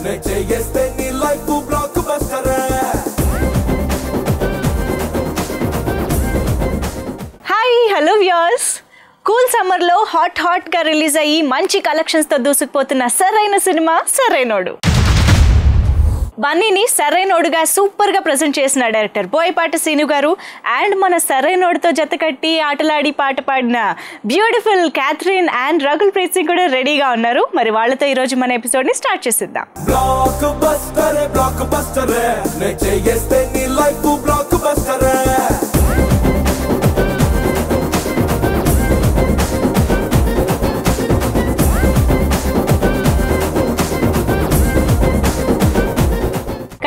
Hi hello viewers, cool సమ్మర్లో హాట్గా release అయ్యి మంచి కలెక్షన్స్తో దూసుకుపోతున్న సరైన సినిమా సరైనోడు. బన్నీని సరైనోడుగా సూపర్గా ప్రజెంట్ చేసిన డైరెక్టర్ బోయపాటి శ్రీను గారు అండ్ మన సరైనోడుతో జతకట్టి ఆటలాడి పాట పాడిన beautiful Catherine and Rakul Preet Singh కూడా రెడీగా ఉన్నారు. మరి వాళ్ళతో ఈరోజు మన ఎపిసోడ్ని స్టార్ట్ చేసిద్దాం.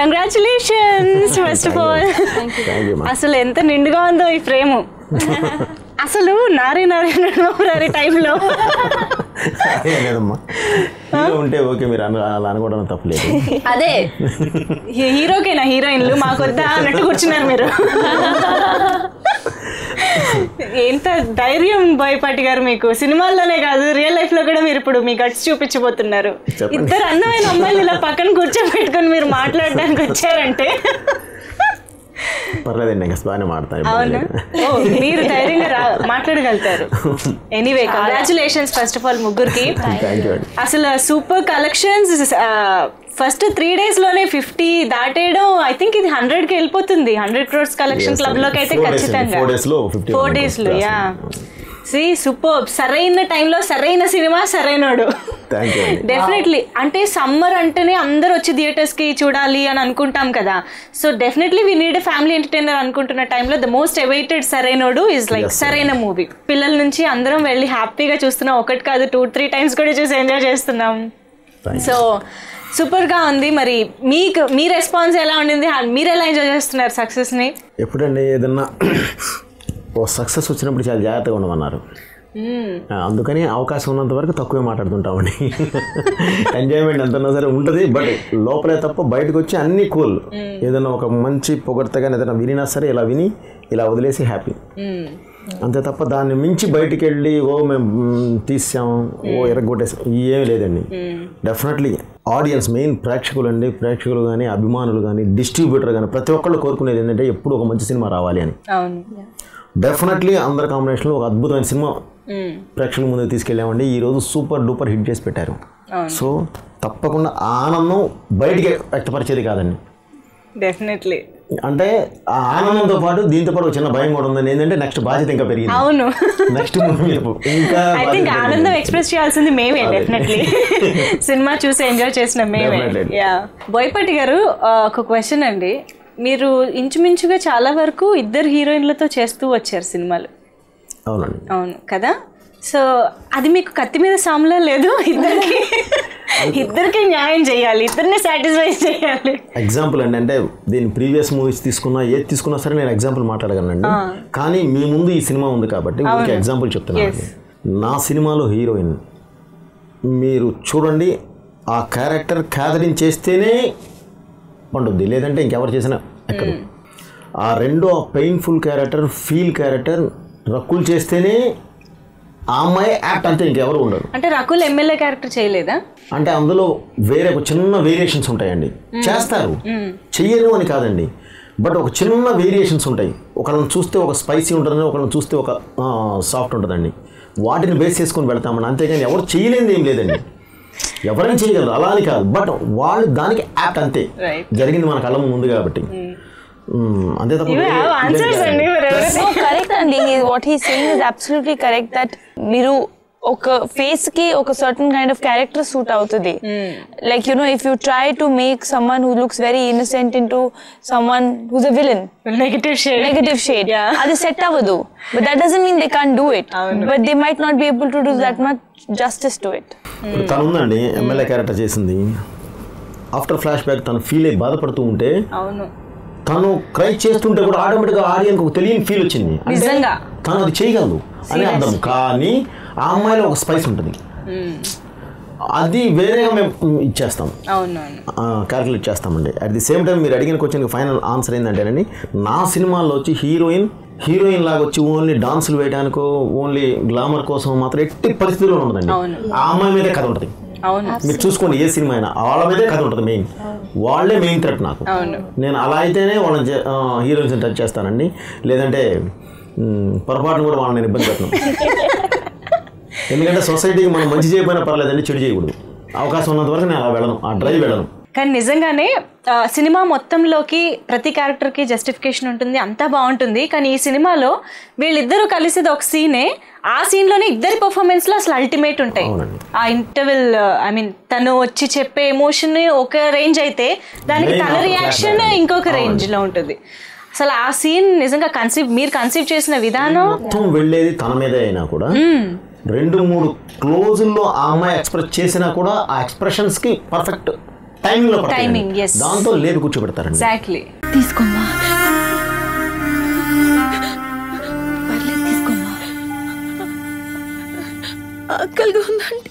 Congratulations first of all. అసలు ఎంత నిండుగా ఉందో ఈ ఫ్రేమ్. అసలు నారీ టైంలో ఉంటే ఓకే, మీరు అలా అనుకోవడం తప్పలేదు. అదే హీరోకేనా హీరోయిన్లు మాకొద్దా అన్నట్టు కూర్చున్నారు మీరు. ఎంత ధైర్యం బోయపాటి గారు మీకు, సినిమాల్లోనే కాదు రియల్ లైఫ్ లో కూడా మీరు ఇప్పుడు మీ గట్స్ చూపించబోతున్నారు. ఇద్దరు అందమైన అమ్మాయిలు ఇలా పక్కన కూర్చోబెట్టుకుని మీరు మాట్లాడడానికి వచ్చారంటే పర్లేదండి, ఇంకా బాగానే మాట్లాడతాను. అవునా, మీరు ధైర్యంగా మాట్లాడగలుగుతారు. Anyway congratulations first of all ముగ్గురికి. అసలు సూపర్ కలెక్షన్స్. ఫస్ట్ 3 days లోనే 50 దాటేయడం, ఐ థింక్ ఇది 100కి వెళ్ళిపోతుంది. 100 crores కలెక్షన్ క్లబ్ లోకి అయితే ఖచ్చితంగా 4 days లో. Yeah see super. సరైన టైంలో సరైన సినిమా సరైనోడు. డెఫినెట్లీ. అంటే సమ్మర్ అంటేనే అందరు వచ్చి థియేటర్స్ కి చూడాలి అని అనుకుంటాం కదా. So definitely we need family entertainer అనుకుంటున్న టైంలో the most awaited Sarrainodu is like సరైన మూవీ. పిల్లల నుంచి అందరం వెళ్ళి హ్యాపీగా చూస్తున్నాం. ఒకటి కాదు 2-3 times కూడా చూసి ఎంజాయ్ చేస్తున్నాం. సో సూపర్గా ఉంది. మరి మీకు మీ రెస్పాన్స్ ఎలా ఉండింది? మీరు ఎలా ఎంజాయ్ చేస్తున్నారు సక్సెస్ని? ఎప్పుడండి ఏదన్నా ఓ సక్సెస్ వచ్చినప్పుడు చాలా జాగ్రత్తగా ఉండమన్నారు. అందుకని అవకాశం ఉన్నంత వరకు తక్కువే మాట్లాడుతుంటామండి. ఎంజాయ్మెంట్ ఎంతన్నా సరే ఉంటుంది, బట్ లోపలే తప్ప బయటకు వచ్చి అన్నీ కూల్. ఏదన్నా ఒక మంచి పొగడ్తగా ఏదైనా వినినా సరే ఇలా విని ఇలా వదిలేసి హ్యాపీ, అంతే తప్ప దాన్ని మించి బయటికి వెళ్ళి ఓ మేము తీసాం ఓ ఎరగొట్టేసాం ఏమీ లేదండి. డెఫినెట్లీ ఆడియన్స్, మెయిన్ ప్రేక్షకులు అండి, ప్రేక్షకులు కానీ అభిమానులు కానీ డిస్ట్రిబ్యూటర్ కానీ ప్రతి ఒక్కళ్ళు కోరుకునేది ఏంటంటే ఎప్పుడు ఒక మంచి సినిమా రావాలి అని. డెఫినెట్లీ అందరి కాంబినేషన్లో ఒక అద్భుతమైన సినిమా ప్రేక్షకుల ముందుకు తీసుకెళ్ళామండి. ఈరోజు సూపర్ డూపర్ హిట్ చేసి పెట్టారు. సో తప్పకుండా ఆనందం బయటికి వ్యక్తపరిచేది కాదండి. డెఫినెట్లీ. అంటే ఆ ఆనందంతో పాటు దీంతో పాటు చిన్న భయం కూడా ఉంది. ఏంటంటే నెక్స్ట్ బాధ్యత ఇంకా పెరిగింది. అవును, నెక్స్ట్ ఇంకా ఆనందం ఎక్స్ప్రెస్ చేయాల్సింది మేమే. డెఫినెట్లీ సినిమా చూసి ఎంజాయ్ చేసిన మేమే. బోయపాటి గారు, ఒక క్వశ్చన్ అండి. మీరు ఇంచుమించుగా చాలా వరకు ఇద్దరు హీరోయిన్లతో చేస్తూ వచ్చారు సినిమాలు. అవునండి. అవును కదా. సో అది మీకు కత్తి మీద సాములా లేదు? ఇద్దరికి న్యాయం చేయాలి, ఇద్దరిని సాటిస్ఫై చేయాలి. ఎగ్జాంపుల్ అండి, అంటే దీని ప్రీవియస్ మూవీస్ తీసుకున్నా ఏది తీసుకున్నా సరే నేను ఎగ్జాంపుల్ మాట్లాడగలనండి. కానీ మీ ముందు ఈ సినిమా ఉంది కాబట్టి ఒక ఎగ్జాంపుల్ చెప్తున్నాను. నా సినిమాలో హీరోయిన్ మీరు చూడండి, ఆ క్యారెక్టర్ క్యాథరిన్ చేస్తేనే పండుద్ది, లేదంటే ఇంకెవరు చేసినా ఎక్కదు. ఆ రెండో painful character, feel character Rakul చేస్తేనే ఆ అమ్మాయి యాక్ట్, అంతే ఇంకెవరు ఉండరు. అంటే రకుల్ ఎమ్మెల్యే క్యారెక్టర్ చేయలేదా? అంటే అందులో వేరే ఒక చిన్న వేరియేషన్స్ ఉంటాయండి. చేస్తారు, చెయ్యరు అని కాదండి, బట్ ఒక చిన్న వేరియేషన్స్ ఉంటాయి. ఒకళ్ళని చూస్తే ఒక స్పైసీ ఉంటుందని, ఒకళ్ళని చూస్తే ఒక సాఫ్ట్ ఉంటుందండి. వాటిని బేస్ చేసుకొని వెళ్తామని, అంతేగాని ఎవరు చేయలేనిది ఏం లేదండి. ఎవరైనా చేయగలరు, అలా అని కాదు, బట్ వాళ్ళు దానికి యాప్ట్ అంతే. జరిగింది మన కళ్ళ ముందు కాబట్టి అంతే తప్ప. కరెక్ట్ అండి. What he saying is absolutely correct. That మీరు ఒక ఫేస్ కి ఒక certain kind of character suit అవుతుంది. Like you know, if you try to make someone who looks very innocent into someone who's a villain, negative shade, అది set అవ్వదు. But that doesn't mean they can't do it, but they might not be able to do that much justice to it. తను ఉందండి, MLA character చేసింది. After flash back తను feel అయ్యి బాధపడుతూ ఉంటే, తను క్రై చేస్తుంటే కూడా ఆటోమేటిక్గా ఆడియన్కి ఒక తెలియని ఫీల్ వచ్చింది. తను అది చేయగలదు అని అర్థం. కానీ ఆ అమ్మాయిలో ఒక స్పైస్ ఉంటుంది, అది వేరేగా మేము ఇచ్చేస్తాం, క్యాల్కులేట్ చేస్తామండి. అట్ ది సేమ్ టైం మీరు అడిగిన క్వశ్చన్కి ఫైనల్ ఆన్సర్ ఏంటంటేనండి, నా సినిమాల్లో వచ్చి హీరోయిన్ లాగా వచ్చి ఓన్లీ డాన్సులు వేయడానికో ఓన్లీ గ్లామర్ కోసం మాత్రం ఎట్టి పరిస్థితుల్లో ఉండదండి. ఆ అమ్మాయి మీదే కథ ఉంటుంది. మీరు చూసుకోండి ఏ సినిమా అయినా వాళ్ళ మీదే కథ ఉంటుంది మెయిన్, వాళ్ళే మెయిన్ థ్రెట్ నాకు. నేను అలా అయితేనే వాళ్ళని హీరోయిన్స్ టచ్ చేస్తానండి, లేదంటే పొరపాటును కూడా వాళ్ళని నేను ఇబ్బంది పెట్టను. ఎందుకంటే సొసైటీకి మనం మంచి చేయకపోయినా పర్లేదండి, చెడు చేయకూడదు. అవకాశం ఉన్నంత వరకు నేను అలా వెళ్ళను, ఆ డ్రైవ్ వెళ్ళను. కానీ నిజంగానే సినిమా మొత్తంలోకి ప్రతి క్యారెక్టర్కి జస్టిఫికేషన్ ఉంటుంది, అంతా బాగుంటుంది. కానీ ఈ సినిమాలో వీళ్ళిద్దరూ కలిసేది ఒక సీనే, ఆ సీన్లోనే ఇద్దరి పర్ఫార్మెన్స్లో అసలు అల్టిమేట్ ఉంటాయి. ఆ ఇంటర్వెల్ ఐ మీన్ తను వచ్చి చెప్పే ఎమోషన్ ఒక రేంజ్ అయితే దానికి తన రియాక్షన్ ఇంకొక రేంజ్లో ఉంటుంది. అసలు ఆ సీన్ నిజంగా మీరు కన్సీవ్ చేసిన విధానం మొత్తం వెళ్ళేది తన మీదే అయినా కూడా 2-3 క్లోజుల్లో ఆ అమ్మాయి ఎక్స్ప్రెస్ చేసినా కూడా ఆ ఎక్స్ప్రెషన్స్ కి పర్ఫెక్ట్ టైమింగ్, దాంతో లేపి కూర్చోబెడతారండి. ఎగ్జాక్ట్లీ. తీసుకోమ్మా, పర్లేదు తీసుకోమ్మా, ఆకలిగా ఉందండి.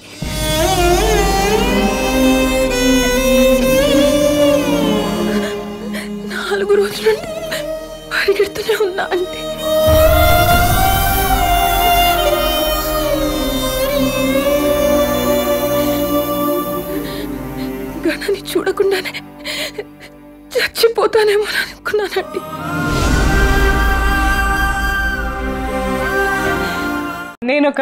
4 రోజుల నుండి పరిగెడుతూనే ఉన్నా అంటే గణని చూడకుండానే చచ్చిపోతానేమో అనుకున్నానండి. నేను ఒక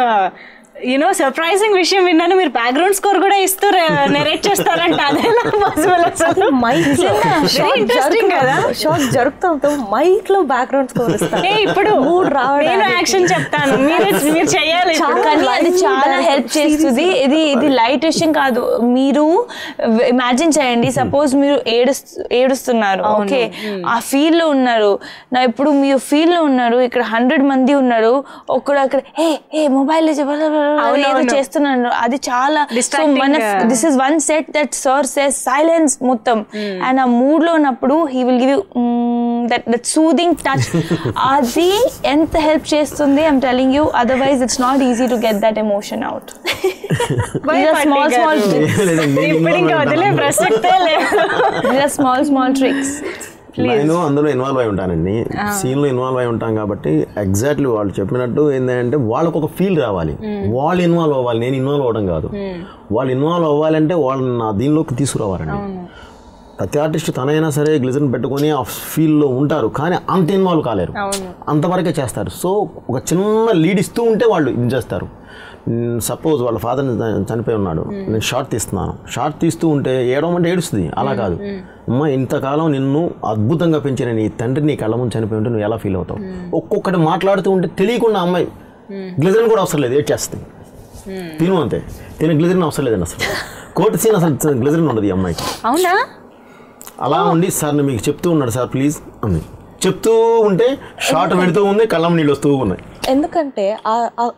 సర్ప్రైజింగ్ విషయం విన్నాను, మీరు బ్యాక్గ్రౌండ్ స్కోర్ కూడా ఇస్తూ నెరేట్ చేస్తారంట. అదేలా పాసిబుల్? అసలు ఇంట్రెస్టింగ్ కదా, షార్ట్ జరుగుతాం మైక్ లో బ్యాక్గ్రౌండ్ స్కోర్ ఇస్తాను. ఇప్పుడు నేను యాక్షన్ చెప్తాను, మీరు చెయ్యాలి. కానీ అది చాలా హెల్ప్ చేస్తుంది. ఇది లైట్ విషయం కాదు. మీరు ఇమాజిన్ చేయండి, సపోజ్ మీరు ఏడుస్తున్నారు, ఓకే, ఆ ఫీల్ లో ఉన్నారు. ఇప్పుడు మీరు ఫీల్ లో ఉన్నారు, ఇక్కడ 100 మంది ఉన్నారు, ఒక్కడు అక్కడ ఏ మొబైల్ ఏదో చేస్తున్నాను, అది చాలా. So this is one set that sir says silence మొత్తం, అండ్ ఆ మూడ్ లో ఉన్నప్పుడు he will give you that soothing touch. అది ఎంత హెల్ప్ చేస్తుంది, I'm telling you. Otherwise it's not easy to get that emotion out. Small tricks. నేను అందులో involve అయి ఉంటానండి, సీన్లో ఇన్వాల్వ్ అయి ఉంటాం కాబట్టి ఎగ్జాక్ట్లీ వాళ్ళు చెప్పినట్టు ఏంటంటే వాళ్ళకు ఒక ఫీల్ రావాలి, వాళ్ళు ఇన్వాల్వ్ అవ్వాలి, నేను ఇన్వాల్వ్ అవ్వడం కాదు. వాళ్ళు ఇన్వాల్వ్ అవ్వాలంటే వాళ్ళని నా దీనిలోకి తీసుకురావాలండి. ప్రతి ఆర్టిస్ట్ తనైనా సరే గ్లిజరిన్ పెట్టుకొని ఆ ఫీల్లో ఉంటారు, కానీ అంత ఇన్వాల్వ్ కాలేరు, అంతవరకే చేస్తారు. సో ఒక చిన్న లీడ్ ఇస్తూ ఉంటే వాళ్ళు ఇది చేస్తారు. సపోజ్ వాళ్ళ ఫాదర్ని చనిపోయి ఉన్నాడు, నేను షార్ట్ తీస్తున్నాను, షార్ట్ తీస్తూ ఉంటే ఏడవమంటే ఏడుస్తుంది. అలా కాదు, అమ్మ ఇంతకాలం నిన్ను అద్భుతంగా పెంచిన నీ తండ్రి నీ కళ్ళ ముందు చనిపోయి ఉంటే నువ్వు ఎలా ఫీల్ అవుతావు. ఒక్కొక్కటి మాట్లాడుతూ ఉంటే తెలియకుండా అమ్మాయి గ్లిజరిన్ కూడా అవసరం లేదు, ఏడ్ చేస్తుంది. తిను అంతే, తిన గ్లిజరిన్ అవసరం లేదండి. అసలు కోర్టు సీన్ అసలు గ్లిజరిన్ ఉండదు ఈ అమ్మాయికి. అవునా? అలా ఉండి సార్ నేను మీకు చెప్తూ ఉన్నాడు సార్ ప్లీజ్ అంది. చెప్తూ ఉంటే షార్ట్ పెడుతూ ఉంది, కళ్ళం నీళ్ళు వస్తూ ఉన్నాయి. ఎందుకంటే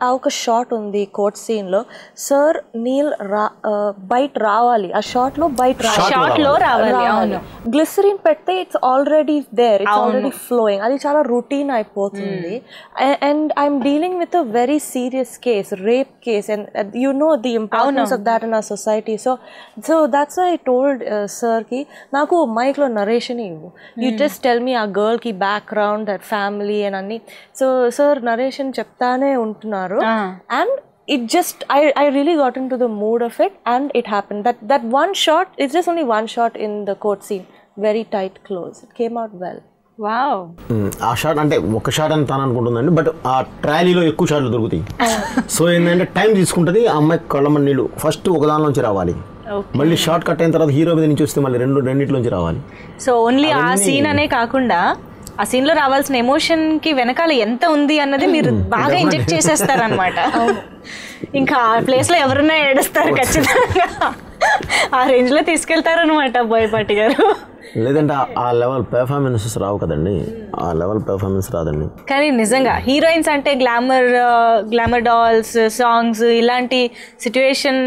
ఆ ఒక షాట్ ఉంది కోర్ట్ సీన్ లో, సార్ నీల్ బయట రావాలి, ఆ షార్ట్ లో బయట రావాలి. గ్లిసరిన్ పెడితే it's already there, it's already flowing, అది చాలా రొటీన్ అయిపోతుంది. And I'm dealing with a very serious case, rape case, and you know the importance of that in our society. So that's I told sir కి, నాకు mic లో narration ఇవ్వు, you just tell me ఆ girl కి background, that family and అన్ని. So sir narration చెప్తానే ఉంటున్నారు. And it just I really got into the mood of it, and it happened that one shot, it's just only one shot in the court scene, very tight close, it came out well. Wow. ఆ shot అంటే ఒక shot అని తాను అనుకుంటుందండి, but ఆ ట్రాలీలో ఎక్కువ షాట్లు దొరుకుతాయి. So ఏంటంటే టైం తీసుకుంటుంది. ఆ అమ్మాయి కళ్ళమ్మ నీళ్ళు ఫస్ట్ ఒక దానిలోంచి రావాలి, మళ్ళీ షార్ట్ కట్ అయిన తర్వాత హీరో మీద నుంచి వస్తే మళ్ళీ రెండింటిలోంచి రావాలి. సో ఓన్లీ ఆ సీన్ అనే కాకుండా ఆ సీన్ లో రావాల్సిన ఎమోషన్ కి వెనకాల ఎంత ఉంది అన్నది మీరు బాగా ఇంజెక్ట్ చేసేస్తారనమాట. ఇంకా ఆ ప్లేస్ లో ఎవరున్నా ఏడుస్తారు ఖచ్చితంగా, ఆ రేంజ్ లో తీసుకెళ్తారనమాట బోయపాటి గారు. లేదంటే ఆ లెవెల్ పెర్ఫార్మెన్సెస్ రావు కదండి, ఆ లెవెల్ పెర్ఫార్మెన్స్ రాదండి. కానీ నిజంగా హీరోయిన్స్ అంటే గ్లామర్ డాల్స్, సాంగ్స్, ఇలాంటి సిచ్యువేషన్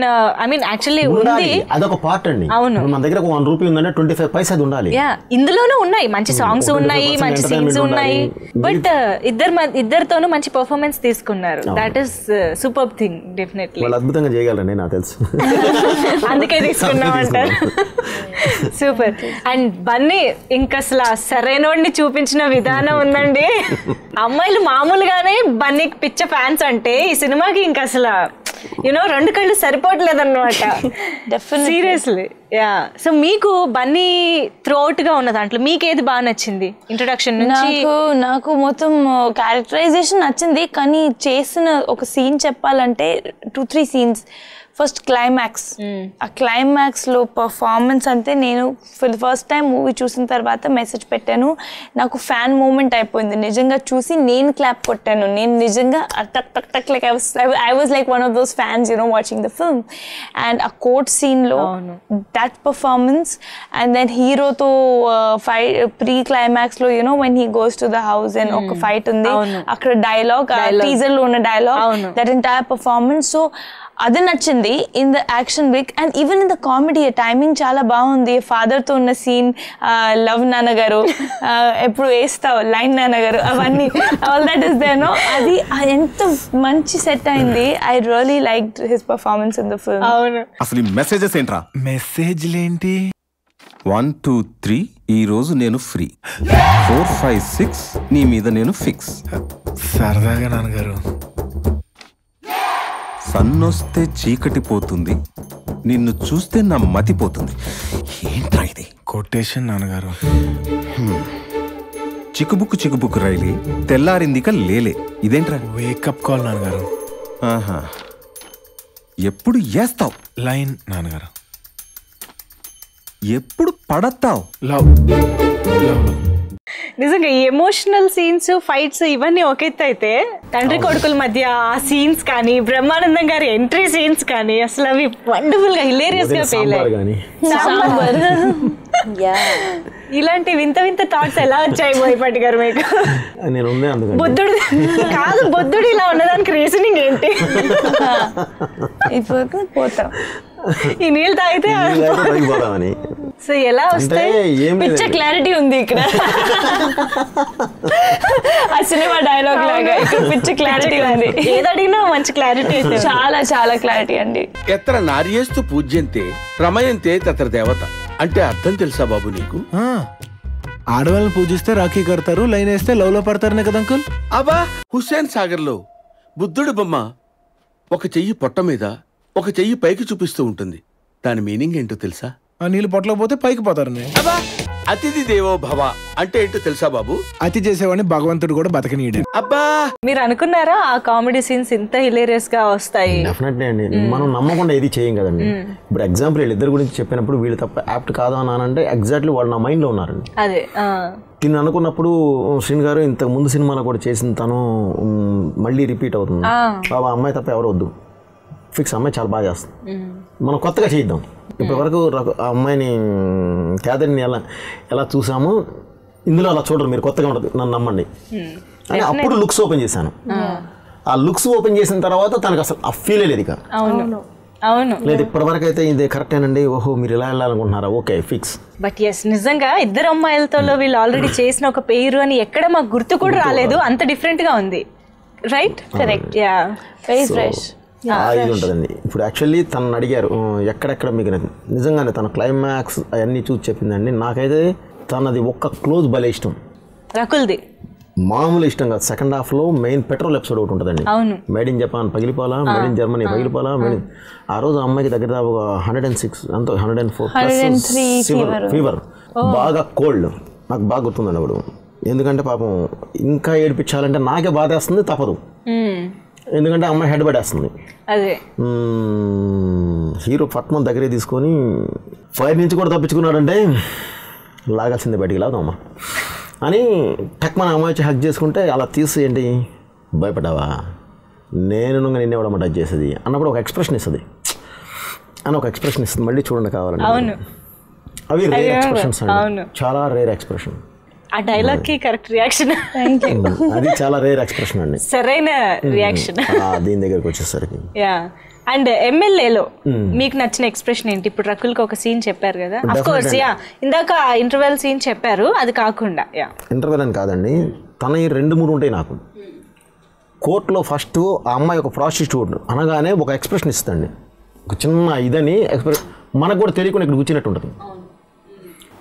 ఐ మీన్ యాక్చువల్లీ ఉంది, అదొక పార్ట్ అండి. అవును, మన దగ్గర ఒక 1 రూపీ ఉందంటే 25 పైసా అది ఉండాలి. ఇందులోనూ ఉన్నాయి మంచి సాంగ్స్ ఉన్నాయి, మంచి సీన్స్ ఉన్నాయి, బట్ ఇద్దరితోనూ మంచి పర్ఫార్మెన్స్ తీసుకున్నారు. That is super thing. Definitely వాళ్ళు అద్భుతంగా చేయగలరండి, నాకు తెలుసు, అందుకే తీసుకున్నాం అంటారు. సూపర్. అండ్ బన్నీ ఇంకా అసలు సరైనోడిని చూపించిన విధానం ఉందండి. అమ్మాయిలు మామూలుగానే బన్నీకి పిచ్చ ఫ్యాన్స్ అంటే, ఈ సినిమాకి ఇంకా అసలు యూనో 2 కళ్ళు సరిపోవట్లేదు అనమాట. Seriously yeah. సో మీకు బన్నీ త్రూఅవుట్ గా ఉన్న దాంట్లో మీకు ఏది బాగా నచ్చింది ఇంట్రొడక్షన్ నుంచి? నాకు మొత్తం క్యారెక్టరైజేషన్ నచ్చింది, కానీ చేసిన ఒక సీన్ చెప్పాలంటే 2-3 సీన్స్. ఫస్ట్ క్లైమాక్స్, ఆ క్లైమాక్స్ లో పర్ఫార్మెన్స్ అంతే. నేను for the first time movie చూసిన తర్వాత మెసేజ్ పెట్టాను, నాకు ఫ్యాన్ మూమెంట్ అయిపోయింది. నిజంగా చూసి నేను క్లాప్ కొట్టాను. నేను నిజంగా టక్ టక్ టక్ like I was like one of those fans watching the film. And ఆ కోర్ట్ సీన్ లో దట్ పర్ఫార్మెన్స్, అండ్ దెన్ హీరోతో ఫైట్ ప్రీ క్లైమాక్స్ లో when he goes to the house and ఒక ఫైట్ ఉంది అక్కడ, డైలాగ్ టీజర్ లో ఉన్న dialogue, that entire performance. So అది నచ్చింది in the action week. And even in the comedy timing చాలా బాగుంది. ఫాదర్తో ఉన్న సీన్, లవ్ నాన్నగారు, ఎప్పుడు వేస్తావు లైన్ నాన్నగారు, అవన్నీ all that is there no, అది ఎంత మంచి సెట్ అయింది. I really like his performance in the film. అవును. అసలు ఈ మెసేజెస్ ఏంట్రా? మెసేజ్లేంటి? 1 2 3 ఈ రోజు నేను ఫ్రీ, 4 5 6 నీ మీద నేను ఫిక్స్. సరదాగా నాన్నగారు. సన్నొస్తే చీకటి పోతుంది, నిన్ను చూస్తే నా మతిపోతుంది. ఏంట్రా ఇది? కొటేషన్ నాన్నగారు. చిక్కుబుక్కు చిక్కుబుక్కు రైలే తెల్లారిందిక లేలే, ఇదేంట్రా? వేకప్ కాల్ నాన్నగారు. ఆహా, ఎప్పుడు వేస్తావు లైన్ నాన్నగారు. ఎప్పుడు పడతావు లవ్ లవ్. నిజంగా ఈ ఎమోషనల్ సీన్స్, ఫైట్స్ ఇవన్నీ ఒక ఎత్తు అయితే, తండ్రి కొడుకుల మధ్య ఆ సీన్స్ కానీ, బ్రహ్మానందం గారి ఎంట్రీ సీన్స్ కానీ, అసలు అవి వండర్ఫుల్ గా హిలేరియస్ గా ఫెయిల్ అయ్యాయి. ఇలాంటి వింత వింత థాట్స్ ఎలా వచ్చాయి బోయపాటి గారు మీకు? బుద్ధుడు కాదు, బుద్ధుడు ఇలా ఉన్నదానికి రీజనింగ్ ఏంటి? ఇప్పుడు పోతాం ఈ నీళ్ళు తాగితే. సో ఎలా వస్తాయి? పిచ్చ క్లారిటీ ఉంది ఇక్కడ. ఆ సినిమా డైలాగ్ లాగా ఇక్కడ పిచ్చ క్లారిటీ ఉంది. ఏదడిగినా మంచి క్లారిటీ అయితే, చాలా చాలా క్లారిటీ అండి. ఎత్ర నార్యేస్తు పూజ్యంతే రమయంతే తత్ర దేవత అంటే అర్థం తెలుసా బాబు నీకు? ఆడవాళ్ళని పూజిస్తే రాఖీ కడతారు, లైన్ వేస్తే లవ్ లో పడతారనే కదా అంకుల్? అబ్బా, హుస్సేన్ సాగర్ లో బుద్ధుడి బొమ్మ ఒక చెయ్యి పొట్ట మీద ఒక చెయ్యి పైకి చూపిస్తూ ఉంటుంది. దాని మీనింగ్ ఏంటో తెలుసా? ఆ నీళ్ళు పొట్టలో పోతే పైకి పోతారని. అబ్బా, అతిథి దేవో భవ అంటే ఏంటో తెలుసా బాబు? అతి చేసేవాడిని భగవంతుడు కూడా బతకనీయడు. అబ్బా, మీరు అనుకున్నారా ఆ కామెడీ సీన్స్ ఇంత హిలేరియస్ గా వస్తాయి? డెఫినెట్లీ అండి. మనం నమ్మకుండా ఏది చేయం కదండి. ఇప్పుడు ఎగ్జాంపుల్ వీళ్ళిద్దరు గురించి చెప్పినప్పుడు వీళ్ళు తప్ప యాప్ట్ కాదా అని అంటే ఎగ్జాక్ట్లీ వాళ్ళు నా మైండ్ లో ఉన్నారండి. అదే దీన్ని అనుకున్నప్పుడు శ్రీన్ గారు ఇంతకు ముందు సినిమాలో కూడా చేసిన తను మళ్ళీ రిపీట్ అవుతుంది. బాబా అమ్మాయి తప్ప ఎవరు వద్దు, ఫిక్స్ అమ్మాయి చాలా బాగా చేస్తుంది, మనం కొత్తగా చేద్దాం. ఇప్పటి వరకు ఆ అమ్మాయిని క్యాథరిన్ ఎలా చూసామో ఇందులో అలా చూడరు, మీరు కొత్తగా ఉండదు, నన్ను నమ్మండి అని అప్పుడు లుక్స్ ఓపెన్ చేశాను. ఆ లుక్స్ ఓపెన్ చేసిన తర్వాత తనకు అసలు ఆ ఫీల్ లేదు ఇక. అవును, లేదు ఇప్పటివరకు అయితే ఇది కరెక్టేనండి, ఓహో మీరు ఇలా వెళ్ళాలనుకుంటున్నారా, ఓకే ఫిక్స్. బట్ ఎస్, నిజంగా ఇద్దరు అమ్మాయిలతో వీళ్ళు ఆల్రెడీ చేసిన ఒక పేరు అని ఎక్కడ మాకు గుర్తు కూడా రాలేదు, అంత డిఫరెంట్ గా ఉంది. Right, correct, yeah, very fresh. ఇది ఉంటుందండి. ఇప్పుడు యాక్చువల్లీ తనని అడిగారు ఎక్కడెక్కడ మీకు నిజంగానే తన క్లైమాక్స్ అవన్నీ చూసి చెప్పిందండి. నాకైతే తనది ఒక్క క్లోజ్ భలే ఇష్టం, రకుల్ది మామూలు ఇష్టం కాదు. సెకండ్ హాఫ్ లో మెయిన్ పెట్రోల్ ఎపిసోడ్ ఒకటి ఉంటుందండి. మేడ్ ఇన్ జపాన్ పగిలిపోలా, మేడ్ ఇన్ జర్మనీ పగిలిపోలా, ఆ రోజు అమ్మాయికి దగ్గర ఒక 106 అంత 104 ఫీవర్, బాగా కోల్డ్. నాకు బాగా గుర్తుందండి అప్పుడు. ఎందుకంటే పాపం ఇంకా ఏడిపించాలంటే నాకే బాధేస్తుంది, తప్పదు. ఎందుకంటే అమ్మాయి హెడ్ పడేస్తుంది. అదే హీరో పట్నం దగ్గరే తీసుకొని ఫైర్ నుంచి కూడా తప్పించుకున్నాడంటే లాగాల్సిందే బయటికి లాగమ్మా అని టక్ మన అమ్మాయి వచ్చి హక్ చేసుకుంటే అలా తీసి ఏంటి భయపడ్డావా, నేను నిన్నే కూడా టచ్ చేసేది అన్నప్పుడు ఒక ఎక్స్ప్రెషన్ ఇస్తుంది అని ఒక ఎక్స్ప్రెషన్ ఇస్తుంది. మళ్ళీ చూడండి కావాలండి, అవి రేర్ ఎక్స్ప్రెషన్స్ అండి, చాలా రేర్ ఎక్స్ప్రెషన్. ఆ డైలాగ్ కి కరెక్ట్ రియాక్షన్, అది చాలా రేర్ ఎక్స్ప్రెషన్ అండి, సరైన రియాక్షన్ దీని దగ్గరకు వచ్చేసరికి. యా. అండ్ ఎమ్మెల్యేలో మీకు నచ్చిన ఎక్స్ప్రెషన్ ఏంటి? ఇప్పుడు రకుల్కి ఒక సీన్ చెప్పారు కదా, అఫ్ కోర్స్ యా, ఇందాక ఇంటర్వెల్ సీన్ చెప్పారు, అది కాకుండా యా ఇంటర్వెల్ అని కాదండి, తన 2-3 ఉంటాయి నాకు. కోర్టులో ఫస్ట్ ఆ అమ్మాయి ఒక ప్రాస్టిట్యూట్ అనగానే ఒక ఎక్స్ప్రెషన్ ఇస్తుందండి, ఒక చిన్న ఇదని ఎక్స్ప్రెషన్, మనకు కూడా తెలియకుండా ఇక్కడ కూర్చున్నట్టు ఉంటుంది.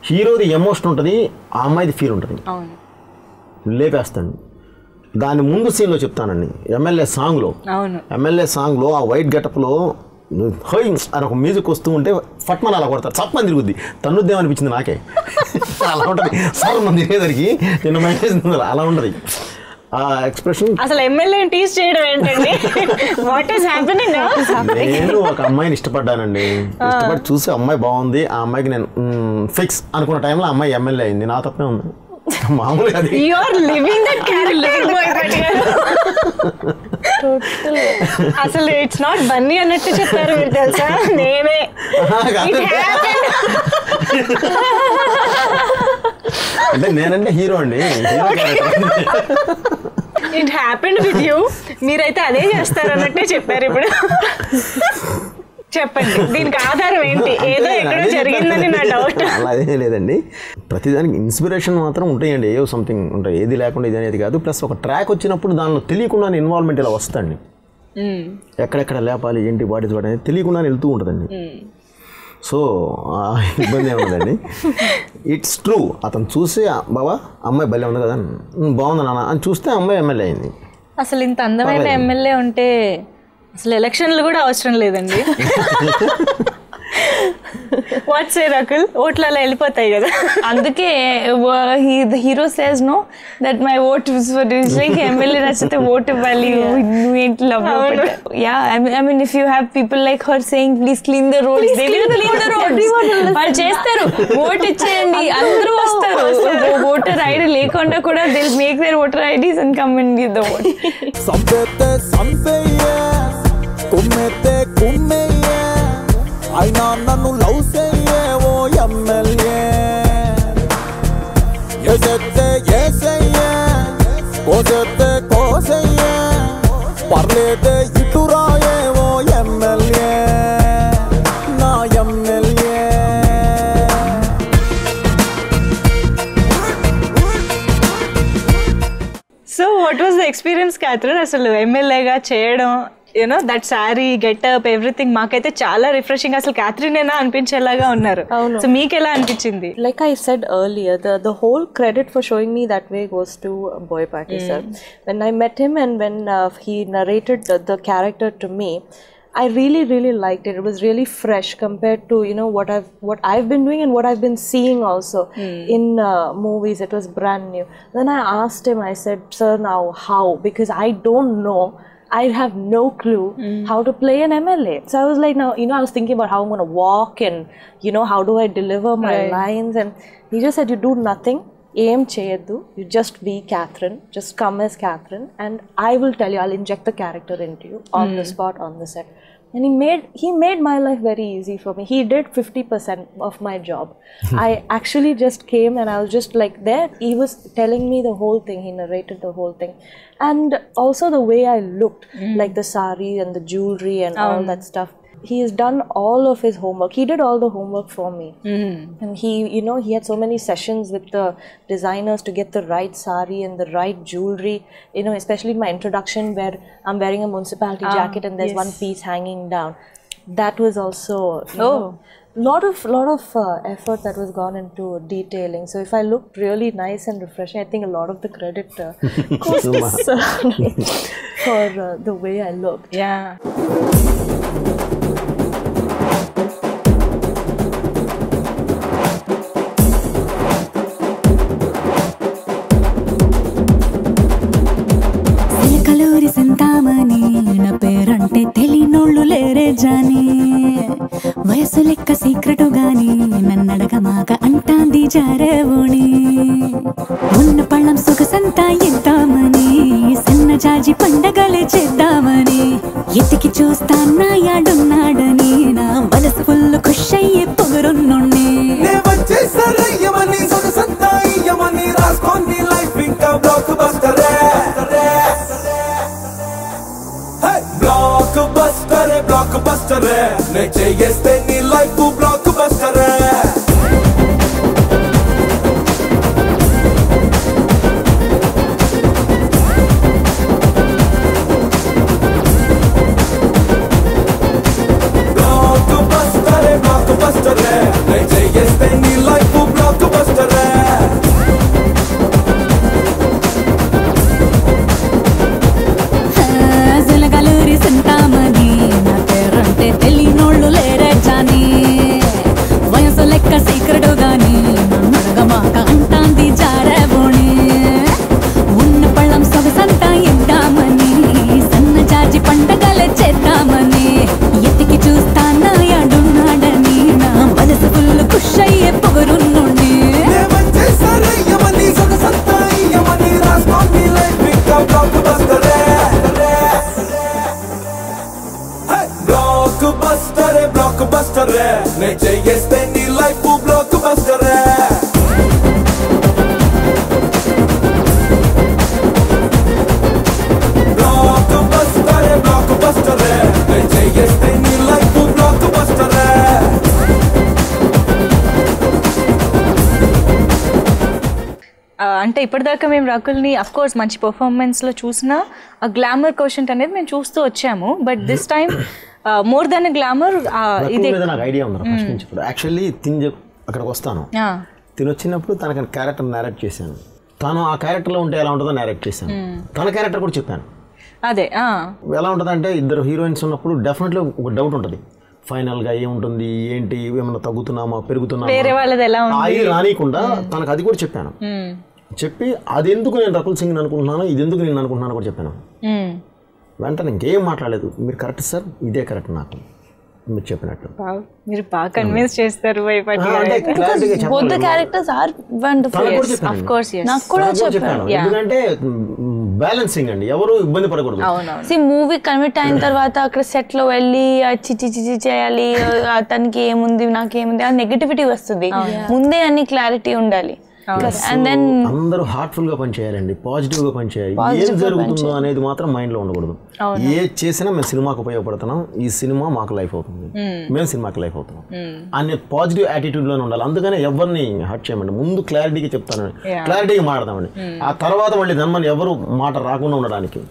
హీరోది ఎమోషన్ ఉంటుంది, ఆ అమ్మాయిది ఫీల్ ఉంటుంది, లేపేస్తాడు. దాని ముందు సీన్లో చెప్తానండి, ఎమ్మెల్యే సాంగ్లో ఆ వైట్ గెటప్లో హై అని ఒక మ్యూజిక్ వస్తూ ఉంటే ఫట్మన్ అలా కొడతారు, చప్పని తిరుగుద్ది, తన్నుద్దేమనిపించింది నాకే. అలా ఉంటుంది సార్ మన తిరిగేసరికి నిన్న మైండ్ అలా ఉంటుంది ఆ ఎక్స్ప్రెషన్. అసలు ఎమ్మెల్యే టీజ్ చేయడం ఏంటండి? What is happening? నేను ఒక అమ్మాయిని ఇష్టపడ్డానండి, ఇష్టపడి చూసి అమ్మాయి బాగుంది, ఆ అమ్మాయికి నేను ఫిక్స్ అనుకున్న టైంలో అమ్మాయి ఎమ్మెల్యే అయింది. నా తప్పే ఉంది మామూలుగా. అసలు ఇట్స్ నాట్ బన్నీ అన్నట్టు చెప్పారు మీరు తెలుసా. నేనే అంటే నేనంటే హీరో అండి, ఇట్ హ్యాపెండ్ విత్ యూ. మీరైతే అదే చేస్తారు అన్నట్టే చెప్పారు. ఇప్పుడు చెప్పండి దీనికి ఆధారం ఏంటి? ఏదో ఎక్కడో జరిగిందని నా డౌట్. అలా అదే లేదండి, ప్రతిదానికి ఇన్స్పిరేషన్ మాత్రం ఉంటాయండి, ఏవో సంథింగ్ ఉంటాయి, ఏది లేకుండా ఇది అనేది కాదు. ప్లస్ ఒక ట్రాక్ వచ్చినప్పుడు దానిలో తెలియకుండా ఇన్వాల్వ్మెంట్ ఇలా వస్తుంది, ఎక్కడెక్కడ లేపాలి ఏంటి వాటి అనేది తెలియకుండా వెళ్తూ ఉంటుందండి. సో ఇబ్బంది ఏముందండి. ఇట్స్ ట్రూ, అతను చూసి బాబా అమ్మాయి భలే ఉంది కదా, బాగుంది నాన్న అని చూస్తే అమ్మాయి ఎమ్మెల్యే అయింది. అసలు ఇంత అందమైన ఎమ్మెల్యే ఉంటే అసలు ఎలక్షన్లు కూడా అవసరం లేదండి. వాట్ సే రకుల్, ఓట్లు అలా వెళ్ళిపోతాయి కదా. అందుకే hero says know that my vote like MLA నచ్చితే ఓట్ ఇవ్వాలి, నువ్వేంటి love. Yeah I mean if you have people like her saying please clean the roads, they will clean the roads. వాళ్ళు చేస్తారు, ఓట్ ఇచ్చేయండి అందరూ వస్తారు. ఓటర్ ఐడి లేకుండా కూడా they will make their voter IDs and come and give the vote. కుమ్మెతే కుమ్మెయ్యే అయినా నన్ను లవ్ చెయ్యే ఓ ఎమ్మెల్యే, ఎసెత్తే ఏసయ్యే కోసెత్తే కోసయ్యే పర్లేదే ఇటు రాయే ఓ ఎమ్మెల్యే నా MLA. So what was the experience Catherine అసలు ఎమ్మెల్యేగా చేయడం? You know that sari getup everything మాకైతే చాలా రిఫ్రెషింగ్. అసలు క్యాథరిన్ ఏనా అనిపించేలాగా ఉన్నారు. సో మీకు ఎలా అనిపించింది? Like I said earlier, the whole credit for showing me that way goes to Boy Party sir. When I met him and when he narrated the character to me, I really liked it. It was really fresh compared to what I've been doing and what I've been seeing also in movies. It was brand new. Then I asked him, I said, sir, now how? Because I don't know, I have no clue how to play an MLA. So I was like, now, I was thinking about how I'm going to walk and, how do I deliver my lines. And he just said, you do nothing. Aim cheyaddu. You just be Catherine. Just come as Catherine. And I will tell you, I'll inject the character into you on the spot, on the set. And he made my life very easy for me. He did 50% of my job. I actually just came and I was just like there. He was telling me the whole thing. He narrated the whole thing. And also the way I looked, like the sari and the jewelry and all that stuff. He has done all of his homework. He did all the homework for me. And he had so many sessions with the designers to get the right sari and the right jewelry. Especially in my introduction where I'm wearing a municipality jacket and there's one piece hanging down. That was also lot of effort that was gone into detailing. So if I looked really nice and refreshing, I think a lot of the credit goes to sir for the way I looked. Yeah. నా పేరంటే తెలియనోళ్ళు లేరే జాని, వయసు లెక్క secret గాని నన్నడగమాక అంటాంది జారేవోణి. ఉన్న పళ్ళం సొగసంతా ఎంతామని సన్న జాజి పండగలే చేద్దామని ఎతికి చూస్తాన్నా యాడున్నాడని నా మనసు ఫుల్ ఖుష్ అయ్యే పొగరున్నోణ్ణి. బ్లాక్ బస్టరే నే చేస్తే నీ లైఫ్ బ్లాక్ బస్టరే. బ్లాక్ బస్టరే నే చేస్తే నీ లైఫ్ బ్లాక్ బస్టరే. బస్టర్ నే చేస్తే నీ life block buster block buster నే చేస్తే నీ లైఫ్ బ్లాక్ బస్టర్. అంటే ఇప్పటిదాకా మేము రకుల్ని అఫ్ కోర్స్ మంచి పర్ఫార్మెన్స్లో చూసినా ఆ గ్లామర్ క్వశ్చన్ అనేది మేము చూస్తూ వచ్చాము. But this time more than glamour ఇది నాకు ఐడియా ఉంది ఫస్ట్ నుంచి. ఇప్పుడు యాక్చువల్లీ అక్కడికి వస్తాను, తిని వచ్చినప్పుడు తనకి క్యారెక్టర్ నేరేట్ చేశాను. తను ఆ క్యారెక్టర్లో ఉంటే ఎలా ఉంటుందో నేరేట్ చేశాను. తన క్యారెక్టర్ కూడా చెప్పాను. అదే ఎలా ఉంటుంది అంటే ఇద్దరు హీరోయిన్స్ ఉన్నప్పుడు డెఫినెట్లీ ఒక డౌట్ ఉంటుంది, ఫైనల్గా ఏముంటుంది, ఏంటి, ఏమన్నా తగ్గుతున్నామా పెరుగుతున్నామా, వేరే వాళ్ళది ఎలా అది రానియకుండా తనకు అది కూడా చెప్పాను. చెప్పి అది ఎందుకు నేను రకుల్ సింగ్ అనుకుంటున్నాను, ఇది ఎందుకు నేను అనుకుంటున్నాను కూడా చెప్పాను. వెంటనే ఇంకేం మాట్లాడలేదు, మీరు కరెక్ట్ సార్, ఇదే కరెక్ట్ నాకు మీరు చెప్పినట్టు. మీరు బాగా కన్విన్స్ చేస్తారు. both the characters are wonderful. Yes, of course, yes. నాకు కూడా చెప్పాను. ఎందుకంటే బ్యాలెన్సింగ్ అండి, ఎవరు ఇబ్బంది పడకూడదు. See, మూవీ కమిట్ అయిన తర్వాత అక్కడ సెట్ లో వెళ్ళి చిచి చేయాలి, అతనికి ఏముంది నాకేముంది ఆ నెగటివిటీ వస్తుంది. ముందే అన్ని క్లారిటీ ఉండాలి. And then అందరూ హార్ట్ఫుల్ గా పనిచేయాలండి, పాజిటివ్ గా పనిచేయాలి. ఏం జరుగుతుందో అనేది మాత్రం మైండ్ లో ఉండకూడదు. ఏ చేసినా మేము సినిమాకు ఉపయోగపడుతున్నాం, ఈ సినిమా మాకు లైఫ్ అవుతుంది, మేము సినిమాకి లైఫ్ అవుతున్నాం అనే పాజిటివ్ యాటిట్యూడ్ లోనే ఉండాలి. అందుకనే ఎవరిని హర్ట్ చేయమండి, ముందు క్లారిటీగా చెప్తానండి, క్లారిటీగా మాట్లాడదామండి. ఆ తర్వాత మళ్ళీ దాని ఎవరు మాట రాకుండా ఉండడానికి.